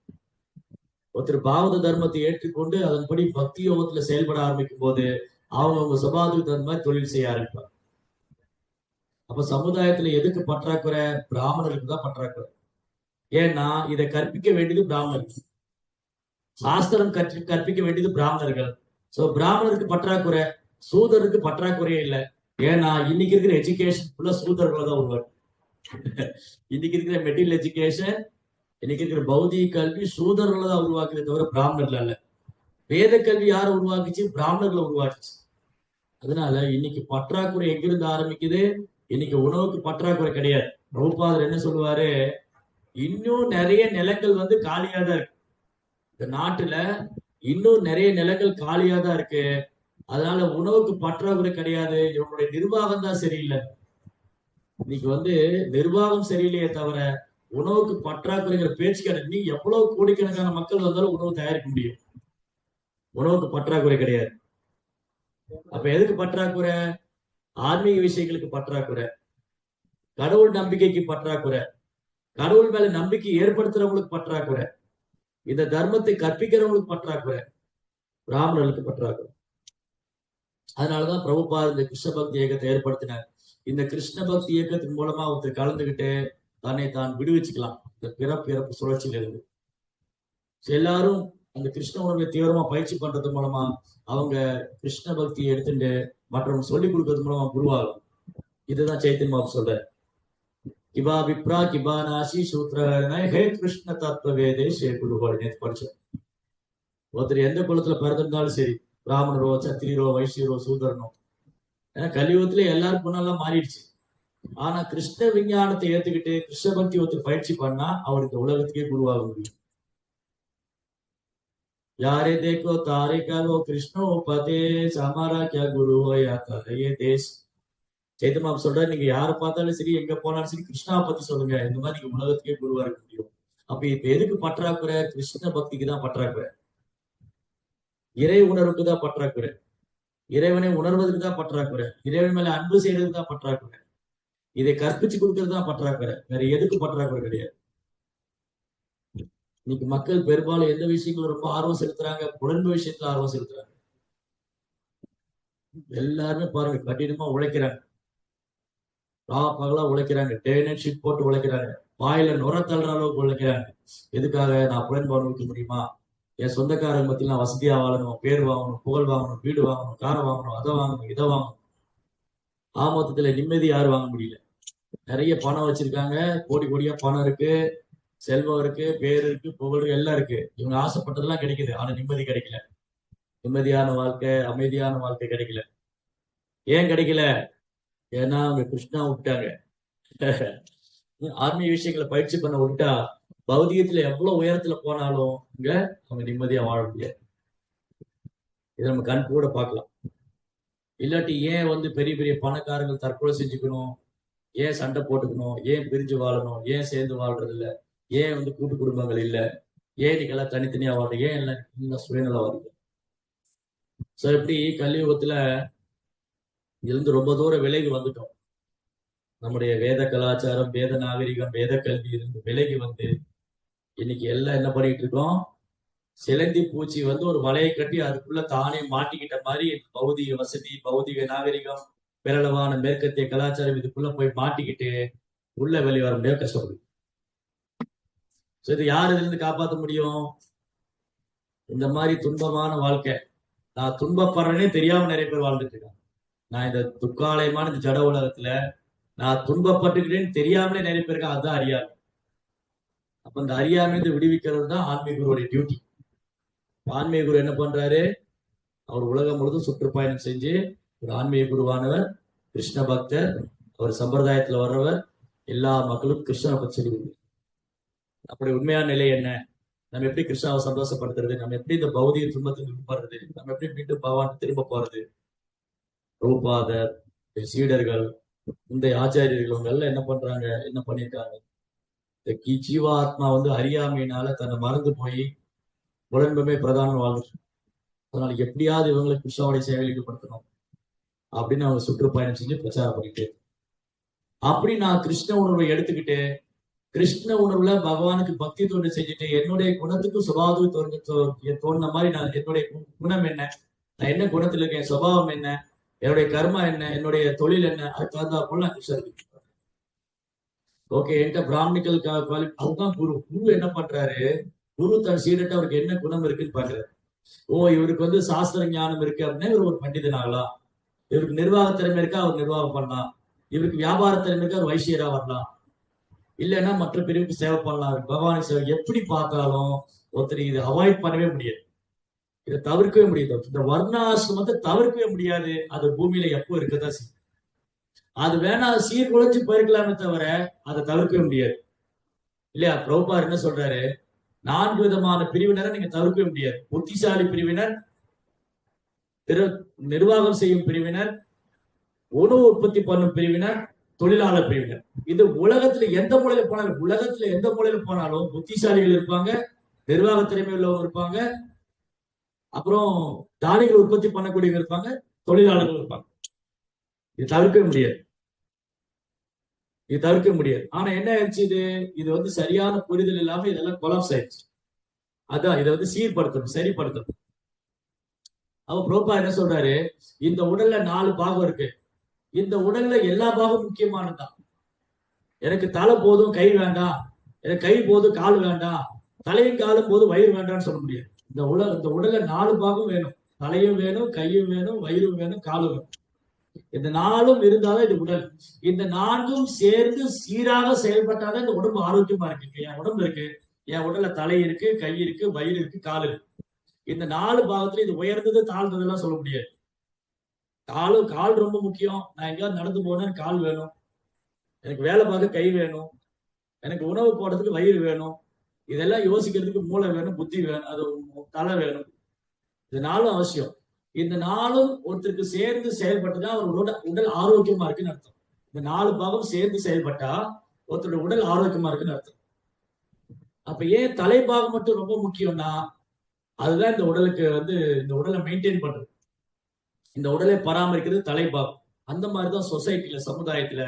ஒருத்தர் பாகவத தர்மத்தை ஏற்றுக்கொண்டு அதன்படி பக்தி யோகத்துல செயல்பட ஆரம்பிக்கும் போது அவங்க சுபாவத்துக்கு தகுந்த மாதிரி தொழில் செய்ய ஆரம்பிப்பாங்க. அப்ப சமுதாயத்துல எதுக்கு பற்றாக்குறை? பிராமணர்களுக்கு தான் பற்றாக்குறை. ஏன்னா இதை கற்பிக்க வேண்டியது பிராமணர்கள், சாஸ்திரம் கற்பிக்க வேண்டியது பிராமணர்கள். சோ பிராமணருக்கு பற்றாக்குறை, சூதருக்கு பற்றாக்குறையே இல்லை. ஏன்னா இன்னைக்கு இருக்கிற எஜுகேஷன் ஃபுல்லா சூதர்களை தான் உருவாக்கு. இன்னைக்கு இருக்கிற மெட்டீரியல் எஜுகேஷன், இன்னைக்கு இருக்கிற பௌதிக கல்வி சூதர்களை தான் உருவாக்குறதே தவிர பிராமணர்கள் அல்ல. வேத கல்வி யாரை உருவாக்குச்சு? பிராமணர்களை உருவாக்குச்சு. அதனால இன்னைக்கு பற்றாக்குறை எங்கிருந்து ஆரம்பிக்குது? இன்னைக்கு உணவுக்கு பற்றாக்குறை கிடையாது. பிரபுபாதர் என்ன சொல்லுவாரு? இன்னும் நிறைய நிலங்கள் வந்து காலியா தான் இருக்கு. இந்த நாட்டுல இன்னும் நிறைய நிலங்கள் காலியா தான் இருக்கு. அதனால உணவுக்கு பற்றாக்குறை கிடையாது. இவங்களுடைய நிர்வாகம் தான் சரியில்லை. இன்னைக்கு வந்து நிர்வாகம் சரியில்லையே தவிர உணவுக்கு பற்றாக்குறைங்கிற பேச்சு கிடையாது. நீ எவ்வளவு கோடிக்கணக்கான மக்கள் வந்தாலும் உணவு தயாரிக்க முடியும். உணவுக்கு பற்றாக்குறை கிடையாது. அப்ப எதுக்கு பற்றாக்குறை? ஆன்மீக விஷயங்களுக்கு பற்றாக்குறை, கடவுள் நம்பிக்கைக்கு பற்றாக்குறை, கடவுள் மேல நம்பிக்கை ஏற்படுத்துறவங்களுக்கு பற்றாக்குறை, இந்த தர்மத்தை கற்பிக்கிறவங்களுக்கு பற்றாக்குறை, பிராமணர்களுக்கு பற்றாக்குறை. அதனாலதான் பிரபுபாதர் இந்த கிருஷ்ண பக்தி இயக்கத்தை ஏற்படுத்தினார். இந்த கிருஷ்ண பக்தி இயக்கத்தின் மூலமா ஒருத்தர் கலந்துகிட்டு தன்னை தான் விடுவிச்சுக்கலாம் இந்த பிறப்பு சுழற்சியில இருந்து. எல்லாரும் அந்த கிருஷ்ண உணர்வை தீவிரமா பயிற்சி பண்றது மூலமா அவங்க கிருஷ்ண பக்தியை எடுத்துட்டு மற்றவங்க சொல்லிக் கொடுக்கறது மூலமா குருவாகும். இதுதான் சைத்தன்ய மாபு சொல்ற. கிபா விப்ரா கிபா நாசி சூத்ரஹரண ஹே கிருஷ்ண தத்துவ வேதே ஸ்ரீ குருவாள். நேற்று படிச்சோம். ஒருத்தர் எந்த குலத்துல பிறந்திருந்தாலும் சரி, பிராமணரோ சத்திரியரோ வைசியரோ சூதரனோ, ஏன்னா கலியுகத்துல எல்லாரும் குணம்லாம் மாறிடுச்சு. ஆனா கிருஷ்ண விஞ்ஞானத்தை ஏத்துக்கிட்டு கிருஷ்ண பக்தி ஒருத்தர் பயிற்சி பண்ணா அவருக்கு உலகத்துக்கே குருவாக முடியும். யாரே தேக்கோ தாரே கலோ கிருஷ்ணோ பதே சமாரா கியா குரு ஹோயா தேஸ். சைத்தன்யா சொல்ற, நீங்க யாரை பார்த்தாலும் சரி, எங்க போனாலும் சரி, கிருஷ்ணா பத்தி சொல்லுங்க. இந்த மாதிரி நீங்க உலகத்துக்கே குருவா இருக்க முடியும். அப்ப இப்ப எதுக்கு பற்றாக்குறை? கிருஷ்ண பக்திக்கு தான் பற்றாக்குறை, இறை உணர்வுக்கு தான் பற்றாக்குறை, இறைவனை உணர்வதற்கு தான் பற்றாக்குறை, இறைவன் மேல அன்பு செய்யறதுக்கு தான் பற்றாக்குறை, இதை கற்பிச்சு கொடுக்கறது தான் பற்றாக்குறை. வேற எதுக்கு பற்றாக்குறை கிடையாது. இன்னைக்கு மக்கள் பெரும்பாலும் எந்த விஷயங்களும் ரொம்ப ஆர்வம் செலுத்துறாங்க? புலன்பு விஷயத்துல ஆர்வம் செலுத்துறாங்க. எல்லாருமே பாருங்க கடினமா உழைக்கிறாங்க, பகலா உழைக்கிறாங்க, டே நைட் ஷிஃப்ட் போட்டு உழைக்கிறாங்க, வாயில நுர தள்ளுற அளவுக்கு உழைக்கிறாங்க. எதுக்காக? நான் புலன்பு அனுபவிக்க முடியுமா? என் சொந்தக்காரங்க பத்தி நான் வசதியா வாழணும், பேர் வாங்கணும், புகழ் வாங்கணும், வீடு வாங்கணும், காரை வாங்கணும், அதை வாங்கணும், இதை வாங்கணும். மொத்தத்துல நிம்மதி யாரும் வாங்க முடியல. நிறைய பணம் வச்சிருக்காங்க, கோடி கோடியா பணம் இருக்கு, செல்வம் இருக்கு, பேர் இருக்கு, புகழ் எல்லாம் இருக்கு. இவங்க ஆசைப்பட்டதெல்லாம் கிடைக்குது. ஆனா நிம்மதி கிடைக்கல. நிம்மதியான வாழ்க்கை, அமைதியான வாழ்க்கை கிடைக்கல. ஏன் கிடைக்கல? ஏன்னா அவங்க கிருஷ்ணா விட்டாங்க. ஆன்மீக விஷயங்களை பயிற்சி பண்ண விட்டா பௌதிகத்துல எவ்வளவு உயரத்துல போனாலும் இங்க அவங்க நிம்மதியா வாழ முடியாது. இதை நம்ம கண் கூட பார்க்கலாம். இல்லாட்டி ஏன் வந்து பெரிய பெரிய பணக்காரர்கள் தற்கொலை செஞ்சுக்கணும்? ஏன் சண்டை போட்டுக்கணும், ஏன் பிரிஞ்சு வாழணும், ஏன் சேர்ந்து வாழ்றது இல்ல, ஏன் வந்து கூட்டு குடும்பங்கள் இல்ல, ஏன் நீங்கெல்லாம் தனித்தனியா வாழ்றது, ஏன் எல்லாம் சுயநலவாதிகள். சோ எப்படி கலியுகத்துல இருந்து ரொம்ப தூரம் விலகி வந்துட்டோம். நம்முடைய வேத கலாச்சாரம், வேத நாகரிகம், வேத கல்வி இருந்து விலகி வந்து இன்னைக்கு எல்லாம் என்ன பண்ணிட்டு இருக்கோம், சிலந்தி பூச்சி வந்து ஒரு வலையை கட்டி அதுக்குள்ள தானே மாட்டிக்கிட்ட மாதிரி பௌதிக வசதி, பௌதிக நாகரிகம், பேரளவான மேற்கத்திய கலாச்சாரம் இதுக்குள்ள போய் மாட்டிக்கிட்டு உள்ள வெளியே வர முடியாது, கஷ்டப்படுது. சோ இது யார் இதுல இருந்து காப்பாற்ற முடியும்? இந்த மாதிரி துன்பமான வாழ்க்கை, நான் துன்பப்படுறேனே தெரியாம நிறைய பேர் வாழ்ந்துட்டு இருக்காங்க. நான் இந்த துக்காலயமான இந்த ஜட உலகத்துல நான் துன்பப்பட்டுக்கிட்டேன்னு தெரியாமலே நிறைய பேருக்கு அதுதான் அறியாமை. அப்ப இந்த அறியாமை விடுவிக்கிறது தான் ஆன்மீக குருவுடைய டியூட்டி. ஆன்மீக குரு என்ன பண்றாரு, அவர் உலகம் முழுதும் சுற்றுப்பயணம் செஞ்சு ஒரு ஆன்மீக குருவானவர், கிருஷ்ண பக்தர், அவர் சம்பிரதாயத்துல வர்றவர், எல்லா மக்களும் கிருஷ்ணனை பற்றி சொல்லி. அப்படி உண்மையான நிலை என்ன, நம்ம எப்படி கிருஷ்ணாவை சந்தோஷப்படுத்துறது, நம்ம எப்படி இந்த பௌதிக துன்பத்துக்கு விடுபடுறது, நம்ம எப்படி மீண்டும் பகவான் திரும்ப போறது. ரூபாதர், சீடர்கள், இந்த ஆச்சாரியர்கள் இவங்க எல்லாம் என்ன பண்றாங்க, என்ன பண்ணியிருக்காங்க, இந்த ஜீவாத்மா வந்து அறியாமையினால தன்னை மறந்து போய் உடன்பமே பிரதானம் வாழ்ந்துட்டு, அதனால எப்படியாவது இவங்களை கிருஷ்ணாவுடைய சேவையில் ஈடுபடுத்தணும் அப்படின்னு அவங்க சுற்றுப்பயணம் செஞ்சு பிரச்சாரம் பண்ணிட்டு, அப்படி நான் கிருஷ்ண உணர்வை எடுத்துக்கிட்டு கிருஷ்ண உணர்வுல பகவானுக்கு பக்தி தொண்டு செஞ்சுட்டு என்னுடைய குணத்துக்கும் சுபாவத்துக்கு தோணுன மாதிரி நான் என்னுடைய குணம் என்ன, நான் என்ன குணத்துல இருக்கேன், சுபாவம் என்ன, என்னுடைய கர்மா என்ன, என்னுடைய தொழில் என்ன, அதுக்கு தகுந்தா போல நான் கிருஷ்ணருக்கு. ஓகே, என்கிட்ட பிராமணிக்கல் அதுதான் குரு. குரு என்ன பண்றாரு, குரு தன் சீடட்ட அவருக்கு என்ன குணம் இருக்குன்னு பாக்குறாரு. ஓ, இவருக்கு வந்து சாஸ்திர ஞானம் இருக்கு அப்படின்னா இவர் ஒரு பண்டிதன் ஆகலாம், இவருக்கு நிர்வாக திறமை இருக்கா அவர் நிர்வாகம் பண்ணலாம், இவருக்கு வியாபார திறமை இருக்கா அவர் வைசியரா வரலாம், இல்லைன்னா மற்ற பிரிவுக்கு சேவை பண்ணலாம், பகவானுக்கு சேவை. எப்படி பார்த்தாலும் ஒருத்தர் இதை அவாய்ட் பண்ணவே முடியாது, இதை தவிர்க்கவே முடியாது. இந்த வர்ணாசிரமத்தை தவிர்க்கவே முடியாது. அது பூமியில எப்போ இருக்கதான் செய்யும். அது வேணா சீர்குலைஞ்சு போயிருக்கலாமே தவிர அதை தவிர்க்கவே முடியாது இல்லையா? பிரபுபார் என்ன சொல்றாரு, 4 விதமான பிரிவினரை நீங்க தவிர்க்கவே முடியாது. புத்திசாலி பிரிவினர், நிர்வாகம் செய்யும் பிரிவினர், உணவு உற்பத்தி பண்ணும் பிரிவினர், தொழிலாளர் பிரிவினர். இது உலகத்துல எந்த மூலையில போனாலும், உலகத்துல எந்த மூலையில போனாலும் புத்திசாலிகள் இருப்பாங்க, நிர்வாக திறமை உள்ளவங்க இருப்பாங்க, அப்புறம் தானியங்கள் உற்பத்தி பண்ணக்கூடியவங்க இருப்பாங்க, தொழிலாளர்கள் இருப்பாங்க. இது தவிர்க்க முடியாது, இது தவிர்க்க முடியாது. ஆனா என்ன ஆயிடுச்சு, இது வந்து சரியான புரிதல் இல்லாம இதெல்லாம் கொலாப்ஸ் ஆயிடுச்சு. அதான் இதை வந்து சீர்படுத்தணும், சரிப்படுத்தணும். அவ புரோபா என்ன சொல்றாரு, இந்த உடல்ல 4 பாகம் இருக்கு, இந்த உடல்ல எல்லா பாகமும் முக்கியமானதுதான். எனக்கு தலை போதும் கை வேண்டாம், எனக்கு கை போதும் கால் வேண்டாம், தலையும் காலும் போதும் வயிறு வேண்டாம்னு சொல்ல முடியாது. இந்த உடல்ல 4 பாகம் வேணும், தலையும் வேணும், கையும் வேணும், வயிறும் வேணும், காலும் வேணும். இந்த 4ம் இருந்தாலும் இது உடல். இந்த 4ம் சேர்ந்து சீராக செயல்பட்டாதான் இந்த உடம்பு ஆரோக்கியமா இருக்கு. என் உடம்பு இருக்கு, என் உடல்ல தலை இருக்கு, கை இருக்கு, வயிறு இருக்கு, கால் இருக்கு. இந்த 4 பாகத்துல இது உயர்ந்தது தாழ்ந்ததெல்லாம் சொல்ல முடியாது. கால் ரொம்ப முக்கியம். நான் எங்கேயாவது நடந்து போனேன், கால் வேணும். எனக்கு வேலை பார்க்க கை வேணும், எனக்கு உணவு போடுறதுக்கு வயிறு வேணும், இதெல்லாம் யோசிக்கிறதுக்கு மூளை வேணும், புத்தி வேணும், அது தலை வேணும். இது 4ம் அவசியம். இந்த 4ம் ஒருத்தருக்கு சேர்ந்து செயல்பட்டுதான் அவர் உடல் ஆரோக்கியமா இருக்குன்னு அர்த்தம். இந்த 4 பாகம் சேர்ந்து செயல்பட்டா ஒருத்தருடைய உடல் ஆரோக்கியமா இருக்குன்னு அர்த்தம். அப்ப ஏன் தலைப்பாகம் மட்டும் ரொம்ப முக்கியம்னா, அதுதான் இந்த உடலுக்கு வந்து இந்த உடலை மெயின்டைன் பண்றது, இந்த உடலை பராமரிக்கிறது தலைப்பாகம். அந்த மாதிரிதான் சொசைட்டில, சமுதாயத்துல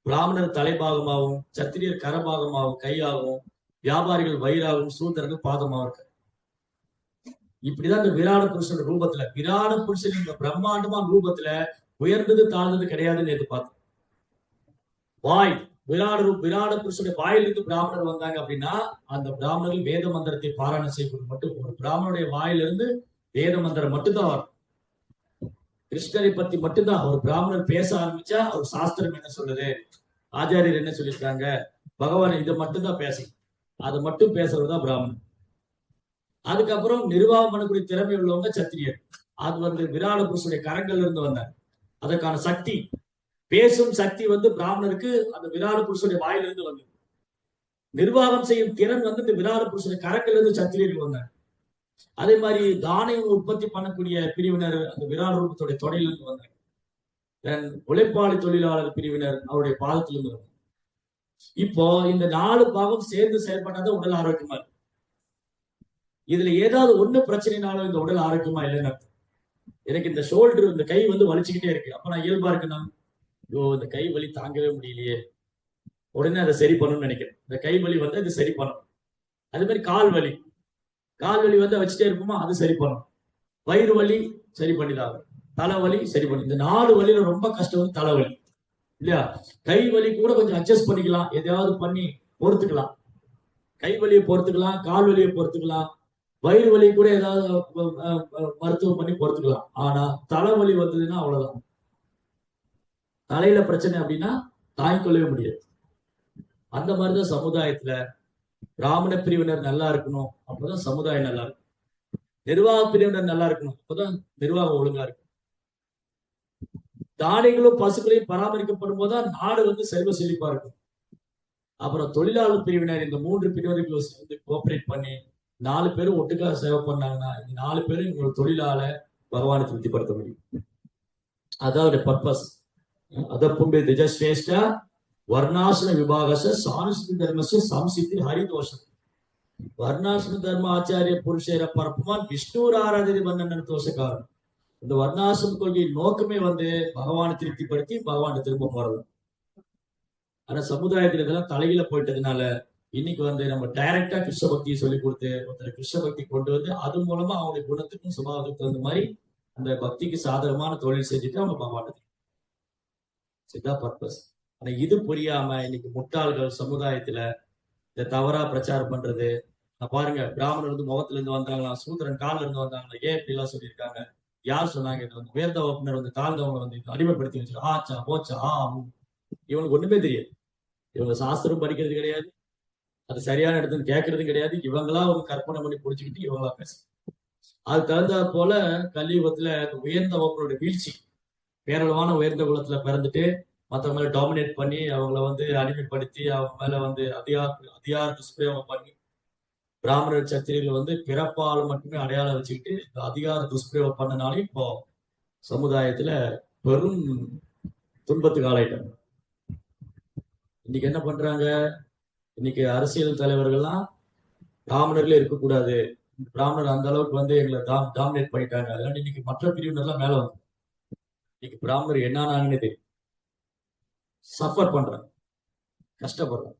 பிராமணர் தலைபாகமாகவும், சத்திரியர் கரபாகமாகவும், கையாகவும், வியாபாரிகள் வயிறாகவும், சூத்திரர்கள் பாதமாகவும் இருக்கு. இப்படிதான் இந்த விராட புருஷன் ரூபத்துல, விராட புருஷன் இந்த பிரம்மாண்டமான ரூபத்துல உயர்ந்தது தாழ்ந்தது கிடையாதுன்னு எதிர்பார்த்தோம். வாய், விராட புருஷனுடைய வாயிலிருந்து பிராமணர் வந்தாங்க அப்படின்னா அந்த பிராமணர்கள் வேத மந்திரத்தை பாராயணம் செய்வது மட்டும். ஒரு பிராமணனுடைய வாயிலிருந்து வேத மந்திரம் மட்டும்தான் வரும், கிருஷ்ணரை பத்தி மட்டும்தான். ஒரு பிராமணர் பேச ஆரம்பிச்சா அவர் சாஸ்திரம் என்ன சொல்லுது, ஆச்சாரியர் என்ன சொல்லியிருக்காங்க, பகவான் இதை மட்டும்தான் பேசணும், அதை மட்டும் பேசுறதுதான் பிராமணன். அதுக்கப்புறம் நிர்வாகம் பண்ணக்கூடிய திறமை உள்ளவங்க சத்திரியர். அது வந்து விராட புருஷனுடைய கரங்கள்ல இருந்து வந்தாங்க. அதற்கான சக்தி, பேசும் சக்தி வந்து பிராமணருக்கு அந்த விராட புருஷனுடைய வாயிலிருந்து வந்தது. நிர்வாகம் செய்யும் திறன் வந்து இந்த விராட புருஷனுடைய கரங்கள்ல இருந்து சத்திரியர்கள் வந்தாங்க. அதே மாதிரி தானியம் உற்பத்தி பண்ணக்கூடிய பிரிவினர் அந்த விராட ரூபத்துடைய தொடையிலிருந்து வந்தாங்க. உழைப்பாளி தொழிலாளர் பிரிவினர் அவருடைய பாதத்திலிருந்து வரும். இப்போ இந்த 4 பாகம் சேர்ந்து செயல்பட்டாதான் உடல் ஆரோக்கியமா இருக்கு. இதுல ஏதாவது ஒண்ணு பிரச்சனைனாலும் இந்த உடல் ஆரோக்கியமா இல்லைன்னு அர்த்தம். எனக்கு இந்த ஷோல்டர், இந்த கை வந்து வலிச்சுக்கிட்டே இருக்கு, அப்ப நான் இயல்பா இருக்குன்னா, ஐயோ இந்த கை வலி தாங்கவே முடியலையே, உடனே அதை சரி பண்ணணும்னு நினைக்கிறேன். இந்த கை வலி வந்து அது சரி பண்ணணும். அதே மாதிரி கால் வலி வந்து வச்சுட்டே இருக்குமா, அது சரி பண்ணணும். வயிறு வலி சரி பண்ணிடாது, தலைவலி சரி பண்ணி. இந்த 4 வலியில ரொம்ப கஷ்டம் வந்து தலைவலி இல்லையா? கை வலி கூட கொஞ்சம் அட்ஜஸ்ட் பண்ணிக்கலாம், எதையாவது பண்ணி பொறுத்துக்கலாம். கை வலியை பொறுத்துக்கலாம், கால் வலியை பொறுத்துக்கலாம், வயிறு வலி கூட ஏதாவது மருத்துவம் பண்ணி பொறுத்துக்கலாம். ஆனா தலைவலி வந்ததுன்னா அவ்வளவுதான். தலையில பிரச்சனை அப்படின்னா தாங்கிக்கொள்ளவே முடியாது. அந்த மாதிரிதான் சமுதாயத்துல பிராமண பிரிவினர் நல்லா இருக்கணும், அப்பதான் சமுதாயம் நல்லா இருக்கும். நிர்வாக பிரிவினர் நல்லா இருக்கணும், அப்பதான் நிர்வாகம் ஒழுங்கா இருக்கும். தானியங்களும் பசுக்களையும் பராமரிக்கப்படும் போதுதான் நாடு வந்து செல்வ செழிப்பா இருக்கும். அப்புறம் தொழிலாளர் பிரிவினர் இந்த 3 பிரிவினர்கள் வந்து கோஆபரேட் பண்ணி 4 பேரும் ஒட்டுக்காக சேவை பண்ணாங்கன்னா, இந்த 4 பேரும் இவங்களோட தொழிலால பகவானை திருப்திப்படுத்த முடியும். அதாவது பர்பஸ். அதப்பும்பே திஜஸ்ரேஷ்ட வர்ணாசிரம விபாகச சானுஸ்தி தர்மச சம்சித்தி ஹரிதோஷம். வர்ணாசிரம தர்ம ஆச்சாரிய புருஷேர பரப்புமான் விஷ்ணுர் ஆராதனை பண்ண தோஷக்காரன். இந்த வர்ணாசிரம கொள்கையின் நோக்கமே வந்து பகவானை திருப்திப்படுத்தி பகவானை திரும்ப போறது. ஆனா சமுதாயத்துல இதெல்லாம் தலையில போயிட்டதுனால இன்னைக்கு வந்து நம்ம டைரக்டா கிருஷ்ண பக்தியை சொல்லி கொடுத்து ஒருத்தர் கிருஷ்ண பக்தி கொண்டு வந்து அது மூலமா அவங்களுடைய குணத்துக்கும் சுபாவத்துக்கும் தகுந்த மாதிரி அந்த பக்திக்கு சாதகமான தொழில் செஞ்சுட்டு அவங்க பகவானை இதுதான் பர்பஸ். ஆனா இது புரியாம இன்னைக்கு முட்டாள்கள் சமுதாயத்துல இந்த தவறா பிரச்சாரம் பண்றது. நான் பாருங்க, பிராமணர் வந்து முகத்துல இருந்து வந்தாங்களா, சூத்திரன் காலில் இருந்து வந்தாங்களா, ஏன் இப்படி எல்லாம் சொல்லியிருக்காங்க? யார் சொன்னாங்க? இது வந்து உயர்ந்த வகுப்பினர் வந்து தாழ்ந்தவங்களை வந்து அடிமைப்படுத்தி வச்சு ஆச்சா போச்சா இவனுக்கு ஒண்ணுமே தெரியாது. இவங்க சாஸ்திரம் படிக்கிறது கிடையாது, அது சரியான இடத்துல கேட்கறதும் கிடையாது. இவங்களா ஒரு கற்பனை பண்ணி புடிச்சுக்கிட்டு இவங்களா பேச. அது தகுந்த போல கலியுகத்துல உயர்ந்த வகுப்பினுடைய வீழ்ச்சி, பேரளவான உயர்ந்த குலத்துல பிறந்துட்டு மற்றவங்க மேல டாமினேட் பண்ணி அவங்கள வந்து அடிமைப்படுத்தி அவங்க மேல வந்து அதிகார துஷ்பிரயோகம் பண்ணி பிராமணர் சத்திரிகள் வந்து பிறப்பால் மட்டுமே அடையாளம் வச்சுக்கிட்டு இந்த அதிகார துஷ்பிரயோகம் பண்ணனாலே இப்போ சமுதாயத்துல பெரும் துன்பத்துக்கு ஆளாயிட்டாங்க. இன்னைக்கு என்ன பண்றாங்க? இன்னைக்கு அரசியல் தலைவர்கள்லாம் பிராமணர்களே இருக்கக்கூடாது, பிராமணர் அந்த அளவுக்கு வந்து எங்களை டாமினேட் பண்ணிட்டாங்க, அதனால இன்னைக்கு மற்ற பிரிவினர்லாம் மேல வந்து இன்னைக்கு பிராமணர் என்னன்னு தெரியும், சஃபர் பண்றாங்க, கஷ்டப்படுறாங்க.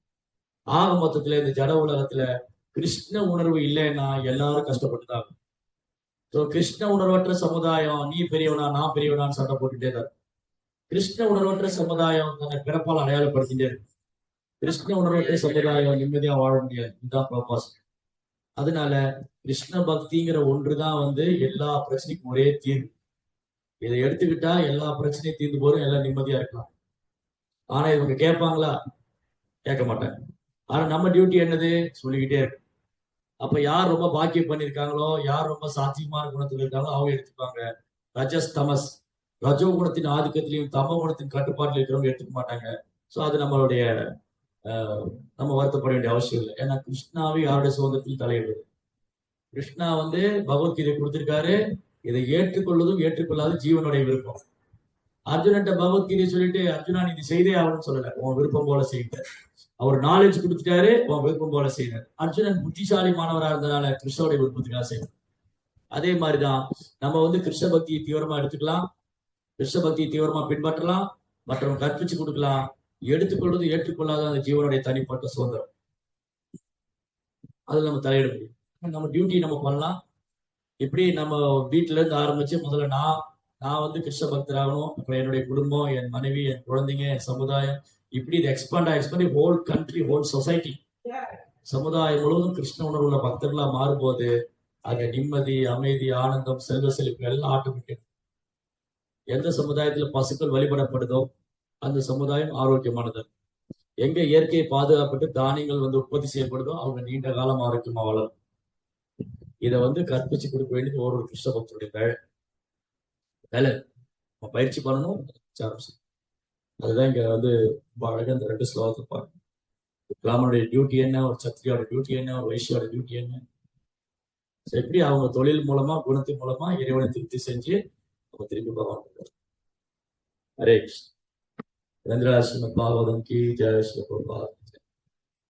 ஆக மொத்தத்துல இந்த ஜட உலகத்துல கிருஷ்ண உணர்வு இல்லைன்னா எல்லாரும் கஷ்டப்பட்டுதான். கிருஷ்ண உணர்வற்ற சமுதாயம் நீ பெரியவனா நான் பெரியவனான்னு சண்டை போட்டுட்டே தான். கிருஷ்ண உணர்வற்ற சமுதாயம் தன்னை பிறப்பால் அடையாளப்படுத்திட்டே இருக்கு. கிருஷ்ண உணர்வற்ற சமுதாயம் நிம்மதியா வாழ முடியாது. இதுதான் பர்பஸ். அதனால கிருஷ்ண பக்திங்கிற ஒன்றுதான் வந்து எல்லா பிரச்சனைக்கும் ஒரே தீர்வு. இதை எடுத்துக்கிட்டா எல்லா பிரச்சனையும் தீர்ந்து போதும், எல்லாம் நிம்மதியா இருக்கலாம். ஆனா இவங்க கேட்பாங்களா? கேட்க மாட்டாங்க. ஆனா நம்ம டியூட்டி என்னது? சொல்லிக்கிட்டே இருக்கு. அப்ப யார் ரொம்ப பாக்கியம் பண்ணிருக்காங்களோ, யார் ரொம்ப சாத்தியமான குணத்துல இருக்காங்களோ அவங்க எடுத்துப்பாங்க. ரஜஸ் தமஸ், ரஜோ குணத்தின் ஆதிக்கத்திலையும் தமோ குணத்தின் கட்டுப்பாட்டில் இருக்கிறவங்க எடுத்துக்க மாட்டாங்க. சோ அது நம்மளுடைய நம்ம வருத்தப்பட வேண்டிய அவசியம் இல்லை. ஏன்னா கிருஷ்ணாவே யாருடைய சுதந்திரத்தில் தலையிடுது. கிருஷ்ணா வந்து பகவத்கீதை கொடுத்திருக்காரு, இதை ஏற்றுக்கொள்வதும் ஏற்றுக்கொள்ளாத ஜீவனுடைய விருப்பம். அர்ஜுனன்ட்ட பகவத்கீதை சொல்லிட்டு அர்ஜுனா நீ செய்தே ஆகணும்னு சொல்லல, உன் விருப்பம் போல செய்தார். அவர் நாலேஜ் கொடுத்துட்டாரு, உன் விருப்பம் போல செய்தார். அர்ஜுனன் புத்திசாலி மாணவராக இருந்தனால கிருஷ்ணனுடைய விருப்பத்துக்காக செய்யணும். அதே மாதிரிதான் நம்ம வந்து கிருஷ்ண பக்தியை தீவிரமா எடுத்துக்கலாம், கிருஷ்ண பக்தியை தீவிரமா பின்பற்றலாம், மற்றவங்க கற்பிச்சு கொடுக்கலாம். எடுத்துக்கொள்வது ஏற்றுக்கொள்ளாத அந்த ஜீவனுடைய தனிப்பட்ட சுதந்திரம், அதுல நம்ம தலையிட முடியும். நம்ம டியூட்டி நம்ம பண்ணலாம். இப்படி நம்ம வீட்டுல இருந்து ஆரம்பிச்சு முதல்ல நான் வந்து கிருஷ்ண பக்தராகணும், அப்புறம் என்னுடைய குடும்பம், என் மனைவி, என் குழந்தைங்க, என் சமுதாயம், இப்படி இது expand whole country, whole society, சமுதாயம் முழுவதும் கிருஷ்ண உணர்வுள்ள பக்தர்களா மாறும்போது அங்க நிம்மதி, அமைதி, ஆனந்தம், செல்வ செழிப்பு எல்லாம் ஆட்டோமேட்டிக். எந்த சமுதாயத்துல பசுக்கள் வழிபடப்படுதோ அந்த சமுதாயம் ஆரோக்கியமானது. எங்க இயற்கையை பாதுகாப்பட்டு தானியங்கள் வந்து உற்பத்தி செய்யப்படுதோ அவங்க நீண்ட காலம் ஆரோக்கியமா வளரும். இதை வந்து கற்பிச்சு கொடுக்க வேண்டியது ஒரு கிருஷ்ண பக்தருடைய வேலை. நம்ம பயிற்சி பண்ணணும். அதுதான் இங்க வந்து அழகா இந்த 2 ஸ்லோகத்தை பாருங்க. பிராமணுடைய டியூட்டி என்ன, ஒரு சத்திரியோட டியூட்டி என்ன, ஒரு வைசியோட டியூட்டி என்ன, எப்படி அவங்க தொழில் மூலமா குணத்தின் மூலமா இறைவனை திருப்தி செஞ்சு அவங்க திரும்பி போவாங்க. हरे कृष्ण। रंद्राश्रम पावों की जय श्री प्रभुपाद।